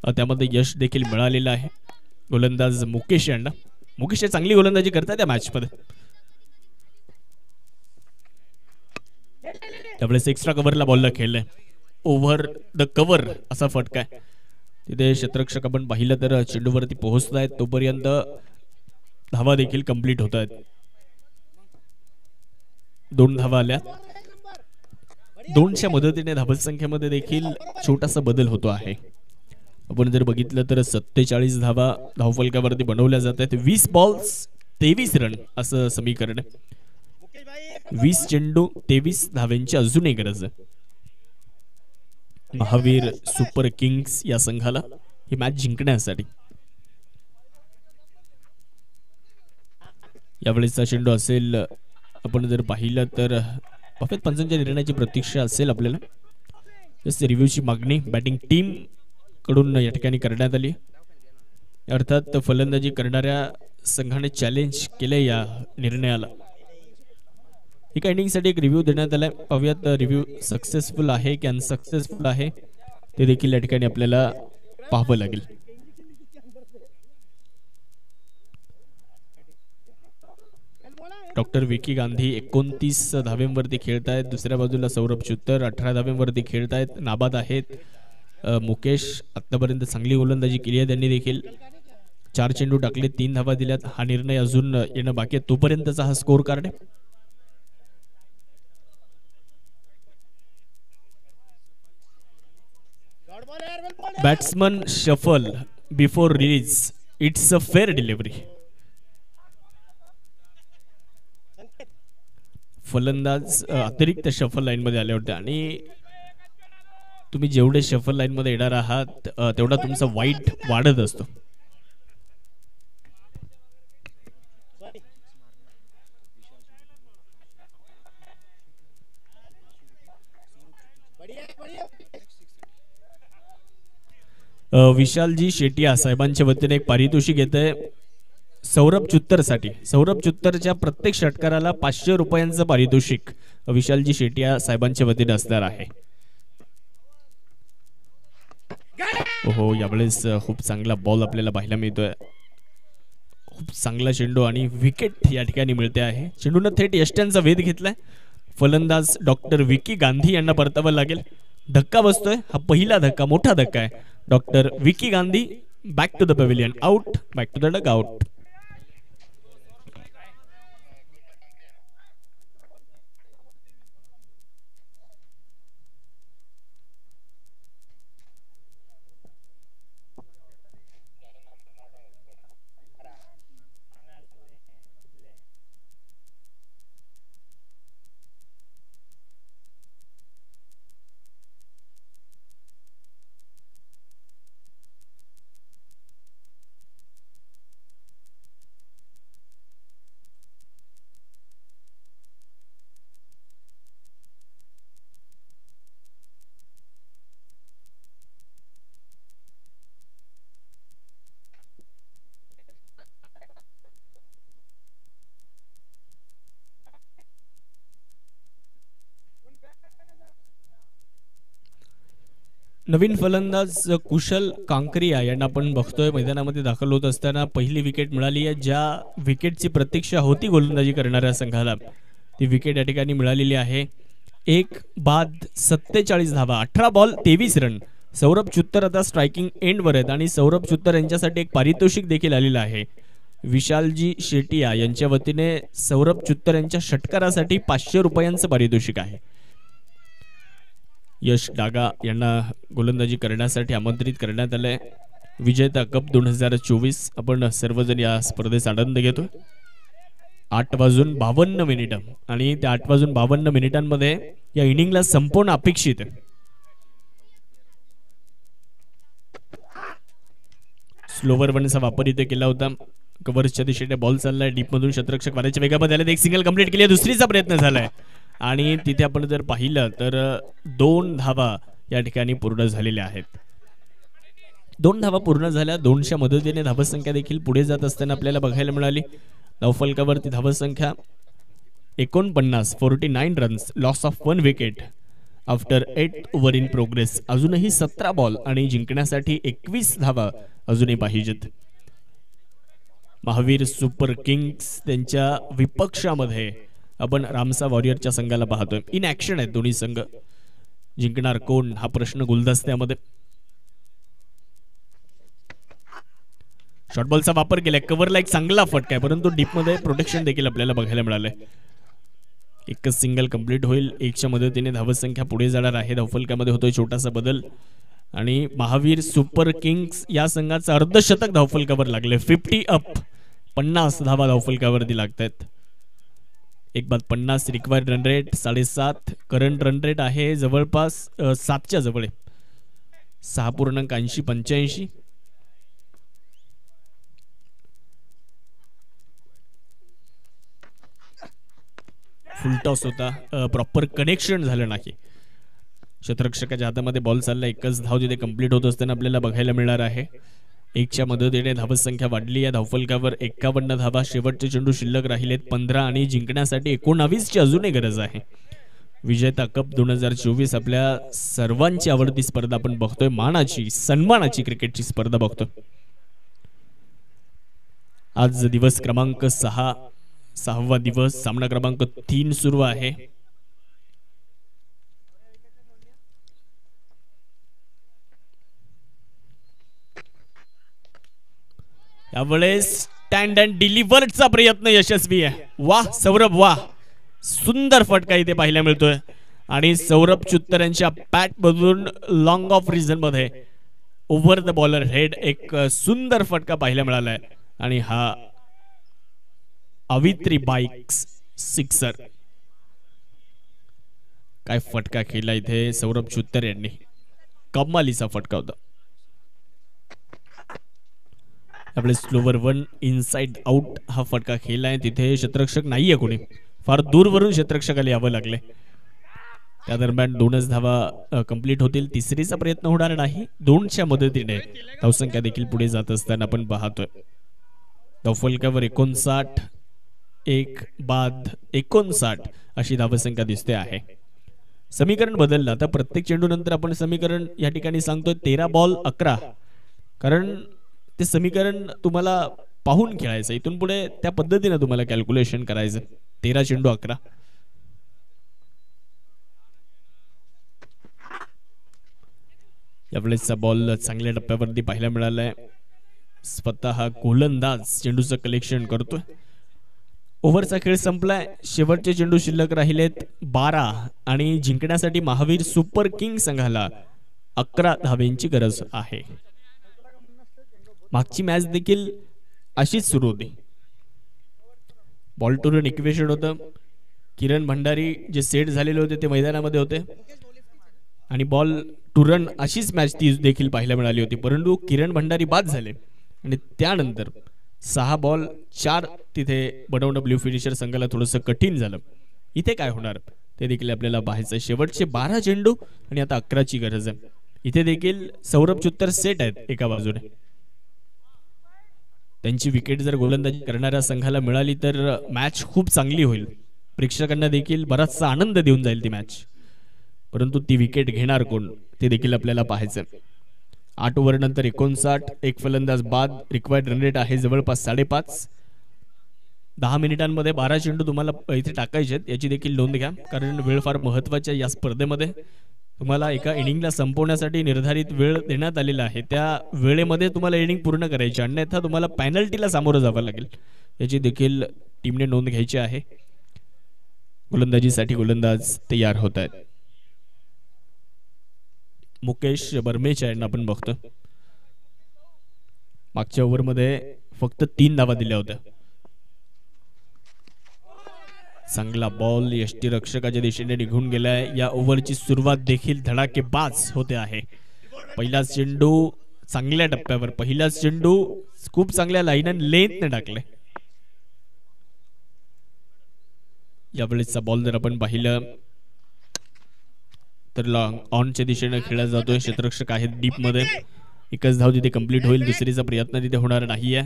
त्यामध्ये यश देखील मिळालेलं आहे गोलंदाज मुकेश यांना. मुकेश चांगली गोलंदाजी करतात या मॅच मध्ये. त्यावेळेस एक्स्ट्रा कव्हरला बॉलला खेळलंय. ओव्हर द कव्हर असा फटका आहे. तिथे क्षेत्ररक्षक आपण पाहिलं तर चेंडूवरती पोहोचत आहेत तोपर्यंत धावा देखील कंप्लीट होत आहेत. 2 धावा आल्या. 2च्या मदतीने धावसंख्येमध्ये देखील छोटासा बदल होतो आहे. आपण जर बघितलं तर 47 धावा धावफलकावरती बनवल्या जात आहेत. 20 बॉल्स 23 रन असं समीकरण आहे. 20 चेंडू 23 धाव्यांची अजूनही गरज आहे. महावीर सुपर किंग्स या संघाला ही मॅच जिंकण्यासाठी. यावेळेचा चेंडू असेल आपण जर पाहिलं तर अफेद पंचांच्या निर्णयाची प्रतीक्षा असेल आपल्याला. रिव्ह्यूची मागणी बॅटिंग टीम कडून या ठिकाणी करण्यात आली. अर्थात फलंदाजी करणाऱ्या संघाने चॅलेंज केले या निर्णयाला. एका इनिंगसाठी एक रिव्ह्यू देण्यात आलाय. पाहूयात रिव्ह्यू सक्सेसफुल आहे की अनसक्सेसफुल आहे ते देखील या ठिकाणी आपल्याला पाहावं लागेल. डॉक्टर विकी गांधी 29 धाव्यांवरती खेळतायत. दुसऱ्या बाजूला सौरभ चुत्तर 18 धाव्यांवरती खेळतायत. नाबाद आहेत. मुकेश आतापर्यंत चांगली गोलंदाजी केली आहे त्यांनी देखील. 4 चेंडू टाकले 3 धावा दिल्यात. हा निर्णय अजून येणं बाकी आहे. तोपर्यंतचा हा स्कोर कार्ड आहे. Batsman shuffle before release. It's a fair delivery. फलंदाज अतिरिक्त शफल लाईन मध्ये आले होते आणि तुम्ही जेवढे शफल लाईन मध्ये येणार आहात तेवढा तुमचा वाईट वाढत असतो. विशालजी शेटिया साहेबांच्या वतीने एक पारितोषिक येतंय सौरभ चुत्तर साठी. सौरभ चुत्तरच्या प्रत्येक षटकाराला 500 रुपयांचं पारितोषिक विशालजी शेटिया साहेबांच्या वतीने असणार आहे. हो यावेळेस खूप चांगला बॉल आपल्याला पाहायला मिळतोय. खूप चांगला चेंडू आणि विकेट या ठिकाणी मिळते आहे. चेंडूनं थेट यष्ट्यांचा वेध घेतलाय. फलंदाज डॉक्टर विकी गांधी यांना परतावं लागेल. धक्का बसतोय. हा पहिला धक्का, मोठा धक्का आहे. Doctor Vicky Gandhi back to the pavilion, out, back to the dugout. नवीन फलंदाज कुशल कांकरिया यांना आपण बघतोय मैदानामध्ये दाखल होत असताना पहिली विकेट मिळाली आहे. ज्या विकेटची प्रतीक्षा होती गोलंदाजी करणाऱ्या संघाला ती विकेट या ठिकाणी मिळालेली आहे. 1 बाद 47 धावा, 18 बॉल 23 रन. सौरभ चुत्तर आता स्ट्रायकिंग एंडवर आहेत आणि सौरभ चुत्तर यांच्यासाठी एक पारितोषिक देखील आलेलं आहे. विशालजी शेटिया यांच्या वतीने सौरभ चुत्तर यांच्या षटकारासाठी 500 रुपयांचं पारितोषिक आहे. यश डागा यांना गोलंदाजी करण्यासाठी आमंत्रित करण्यात आलंय. विजेता कप 2024 आपण सर्वजण या स्पर्धेचा आनंद घेतोय. 8:52 आणि त्या 8:52 या इनिंगला संपूर्ण अपेक्षित आहे. स्लोवर वनचा वापर इथे केला होता. कव्हरच्या दिशेने बॉल चाललाय. डीप मधून शतरक्षक वाऱ्याच्या वेगामध्ये आले. एक सिंगल कंप्लीट केली. दुसरीचा प्रयत्न झालाय आणि तिथे आपण जर पाहिलं तर 2 धावा या ठिकाणी पूर्ण झालेल्या आहेत. 2 धावा पूर्ण झाल्या. 2च्या मदतीने धावसंख्या देखील पुढे जात असताना आपल्याला बघायला मिळाली. धावफलकावरती धावसंख्या 49 runs, loss of 1 wicket after 8 over in progress. अजूनही 17 बॉल आणि जिंकण्यासाठी 21 धावा अजूनही पाहिजेत. महावीर सुपर किंग्स त्यांच्या विपक्षामध्ये आपण रामसा वॉरियरच्या संघाला पाहतोय. इन ऍक्शन आहेत दोन्ही संघ. जिंकणार कोण हा प्रश्न गुलदस्त्यामध्ये. शॉर्टबॉलचा वापर केलाय. कव्हरला एक चांगला फटका आहे परंतु डीपमध्ये प्रोटेक्शन देखील आपल्याला बघायला मिळालंय. एकच सिंगल कंप्लीट होईल. 1च्या मदतीने धावसंख्या पुढे जाणार आहे. धावफलकामध्ये होतोय छोटासा बदल आणि महावीर सुपर किंग्स या संघाचं अर्धशतक धावफलकावर लागले. 50 अप, 50 धावा धावफलकावरती लागतात. 1 बाद 50 required run rate 7.5. Current run rate आहे जवळपास 7च्या जवळ आहे. 6.80-85. फुलटॉस होता. प्रॉपर कनेक्शन झालं नाही. शतरक्षकाच्या हातामध्ये बॉल चालला. एकच धाव तिथे कंप्लीट होत असताना आपल्याला बघायला मिळणार आहे. 1च्या मदतीने धावसंख्या वाढली आहे. धावफलकावर 51 धावा. शेवटचे चेंडू शिल्लक राहिलेत 15 आणि जिंकण्यासाठी 19ची अजूनही गरज आहे. विजेता कप 2024 आपल्या सर्वांची आवडती स्पर्धा आपण बघतोय. मानाची, सन्मानाची क्रिकेटची स्पर्धा बघतोय. आज दिवस क्रमांक 6वा दिवस. सामना क्रमांक 3 सुरू आहे. यावेळेस स्टँड अँड डिलिव्हरचा प्रयत्न यशस्वी आहे. वाह सौरभ, वाह, सुंदर फटका इथे पाहायला मिळतोय आणि सौरभ चुत्तर यांच्या पॅट मधून लॉंग ऑफ रिझन मध्ये ओव्हर द बॉलर हेड एक सुंदर फटका पाहायला मिळालाय आणि हा अवित्री बाईक्स सिक्सर. काय फटका खेळला इथे सौरभ चुत्तर यांनी. कमालीचा फटका होता. आपले स्लोवर 1 इनसाइड आउट हा फटका खेळलाय. तिथे शतरक्षक नाहीये कोणी. फार दूरवरून शतरक्षकाला यावं लागले. त्या दरम्यान 2च धावा कंप्लीट होतील. तिसरीचा प्रयत्न होणार नाही. 2च्या मदतीने धावसंख्या देखील पुढे जात असताना आपण पाहतोय. धावफलकावर 59, 1 बाद 59 अशी धावसंख्या दिसते आहे. समीकरण बदललं. आता प्रत्येक चेंडू नंतर आपण समीकरण या ठिकाणी सांगतोय 13 बॉल 11, कारण ते समीकरण तुम्हाला पाहून खेळायचं. इथून पुढे त्या पद्धतीने तुम्हाला कॅल्क्युलेशन करायचं. 13 चेंडू 11. यावेळेसचा बॉल चांगल्या टप्प्यावरती पाहायला मिळालाय. स्वतः गोलंदाज चेंडूचं कलेक्शन करतोय. ओव्हरचा खेळ संपलाय. शेवटचे चेंडू शिल्लक राहिलेत 12 आणि जिंकण्यासाठी महावीर सुपर किंग संघाला 11 धावेंची गरज आहे. मागची मॅच देखील अशीच सुरू होती. बॉल टू रन इक्वेशन होतं. किरण भंडारी जे सेट झालेले होते ते मैदानामध्ये होते आणि बॉल टू रन अशीच मॅच ती देखील पाहायला मिळाली होती. परंतु किरण भंडारी बाद झाले आणि त्यानंतर 6 बॉल 4 तिथे बनवणं ब्ल्यू फिनिशर संघाला थोडंसं कठीण झालं. इथे काय होणार ते देखील आपल्याला पाहायचं. शेवटचे 12 चेंडू आणि आता 11ची गरज आहे. इथे देखील सौरभ चुत्तर सेट आहेत एका बाजूने. त्यांची विकेट जर गोलंदाजी करणाऱ्या संघाला मिळाली तर मॅच खूप चांगली होईल. प्रेक्षकांना देखील बराचसा आनंद देऊन जाईल ती मॅच. परंतु ती विकेट घेणार कोण ते देखील आपल्याला पाहायचं. 8 ओव्हर नंतर 59, एक फलंदाज बाद. रिक्वायर्ड रन रेट आहे जवळपास 5.5. 10 मिनिटांमध्ये 12 चेंडू तुम्हाला इथे टाकायचे आहेत याची देखील नोंद घ्या, कारण वेळ फार महत्वाची आहे. या स्पर्धेमध्ये तुम्हाला एका इनिंगला संपवण्यासाठी निर्धारित वेळ देण्यात आलेला आहे. त्या वेळेमध्ये तुम्हाला इनिंग पूर्ण करायची, अन्यथा तुम्हाला पॅनल्टीला सामोरं जावं लागेल. याची देखील टीमने नोंद घ्यायची आहे. गोलंदाजीसाठी गोलंदाज तयार होत आहेत. मुकेश बर्मेचा यांना आपण बघतो. मागच्या ओव्हरमध्ये फक्त 3 धावा दिल्या होत्या. चांगला बॉल यष्टीरक्षकाच्या दिशेने निघून गेलाय. या ओव्हरची सुरुवात देखील धडाकेबाज होते आहे. पहिलाच चेंडू चांगल्या टप्प्यावर, पहिलाच चेंडू खूप चांगल्या लाईन अँड लेंथने टाकले. यावेळेसचा बॉल जर आपण पाहिलं तर लॉंग ऑनच्या दिशेने खेळला जातोय. क्षेत्ररक्षक आहेत डीप मध्ये. एकच धाव तिथे कंप्लीट होईल, दुसरीचा प्रयत्न तिथे होणार नाहीये.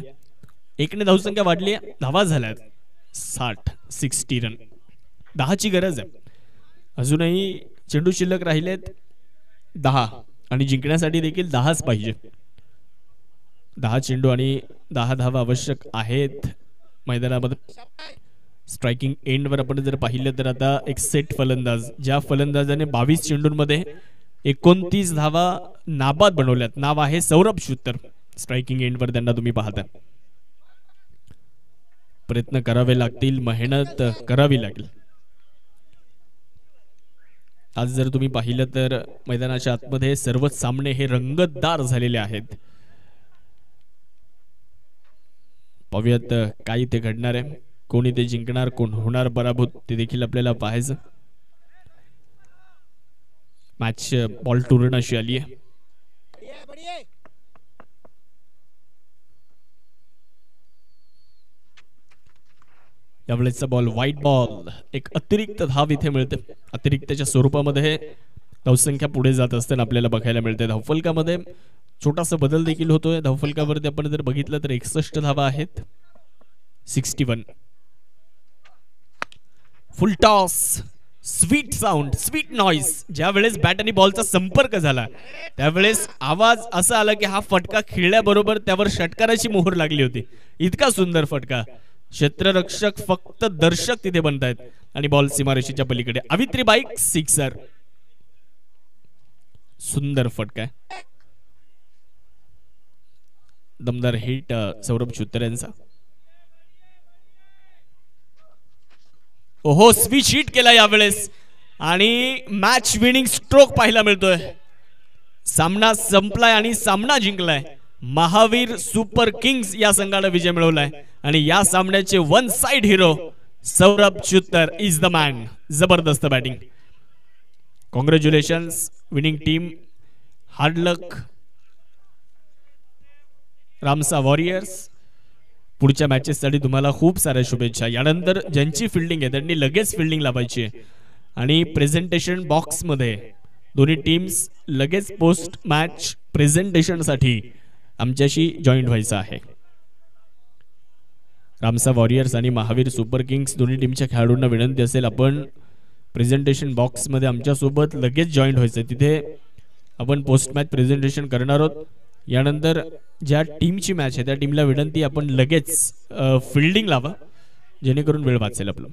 1ने धावसंख्या वाढली, धावा झाल्यात 60 रन. 10ची गरज आहे. अजूनही चेंडू शिल्लक राहिलेत 10 आणि जिंकण्यासाठी देखील 10च पाहिजे. 10 चेंडू आणि 10 धावा आवश्यक आहेत मैदानामध्ये. स्ट्रायकिंग एंडवर आपण जर पाहिलं तर आता एक सेट फलंदाज, ज्या फलंदाजाने 22 चेंडूंमध्ये 29 धावा नाबाद बनवल्यात, नाव आहे सौरभ चुत्तर. स्ट्रायकिंग एंडवर त्यांना तुम्ही पाहता. प्रयत्न करावे लागतील, मेहनत करावी लागेल. आज जर तुम्ही पाहिलं तर मैदानाच्या आतमध्ये सर्वच सामने हे रंगतदार झालेले आहेत. पाहूयात काय ते घडणार आहे, कोणी ते जिंकणार, कोण होणार पराभूत ते देखील आपल्याला पाहायचं. मॅच बॉल टू रन अशी आली आहे. यावेळेसचा बॉल व्हाईट बॉल. एक अतिरिक्त धाव इथे मिळते. अतिरिक्तच्या स्वरूपामध्ये धावसंख्या पुढे जात असताना आपल्याला बघायला मिळते. धावफलकामध्ये छोटासा बदल देखील होतोय. धावफलकावरती आपण जर बघितलं तर 61 धावा आहेत. 61. फुल toss, sweet sound, sweet noise. ज्या वेळेस बॅट आणि बॉलचा संपर्क झाला त्यावेळेस आवाज असा आला की हा फटका खेळल्याबरोबर त्यावर षटकाराची मोहर लागली होती. इतका सुंदर फटका. क्षेत्ररक्षक फक्त दर्शक तिथे बनतायत आणि बॉल सीमारेषेच्या पलीकडे. अवित्री बाईक सिक्सर. सुंदर फटका, दमदार हिट सौरभ चुत्तर यांचा. ओहो, स्विच हिट केला यावेळेस आणि मॅच विनिंग स्ट्रोक पाहायला मिळतोय. सामना संपलाय आणि सामना जिंकलाय. महावीर सुपर किंग्स या संघाला विजय मिळवलाय आणि या सामन्याचे one side hero Saurabh Chuttar is the man. जबरदस्त batting. Congratulations winning team. Hard luck Ramsa warriors. पुढच्या मॅचेससाठी तुम्हाला खूप साऱ्या शुभेच्छा. यानंतर ज्यांची फिल्डिंग आहे त्यांनी लगेच फिल्डिंग लावायची आहे आणि प्रेझेंटेशन बॉक्स मध्ये दोन्ही टीम्स लगेच पोस्ट मॅच प्रेझेंटेशनसाठी आमच्याशी जॉईंट व्हायचं आहे. रामसा वॉरियर्स आणि महावीर सुपर किंग्स दोन्ही टीमच्या खेळाडूंना विनंती असेल आपण प्रेझेंटेशन बॉक्समध्ये आमच्यासोबत लगेच जॉईन व्हायचं. तिथे आपण पोस्ट मॅच प्रेझेंटेशन करणार आहोत. यानंतर ज्या टीमची मॅच आहे त्या टीमला विनंती आपण लगेच फिल्डिंग लावा जेणेकरून वेळ वाचेल आपलं.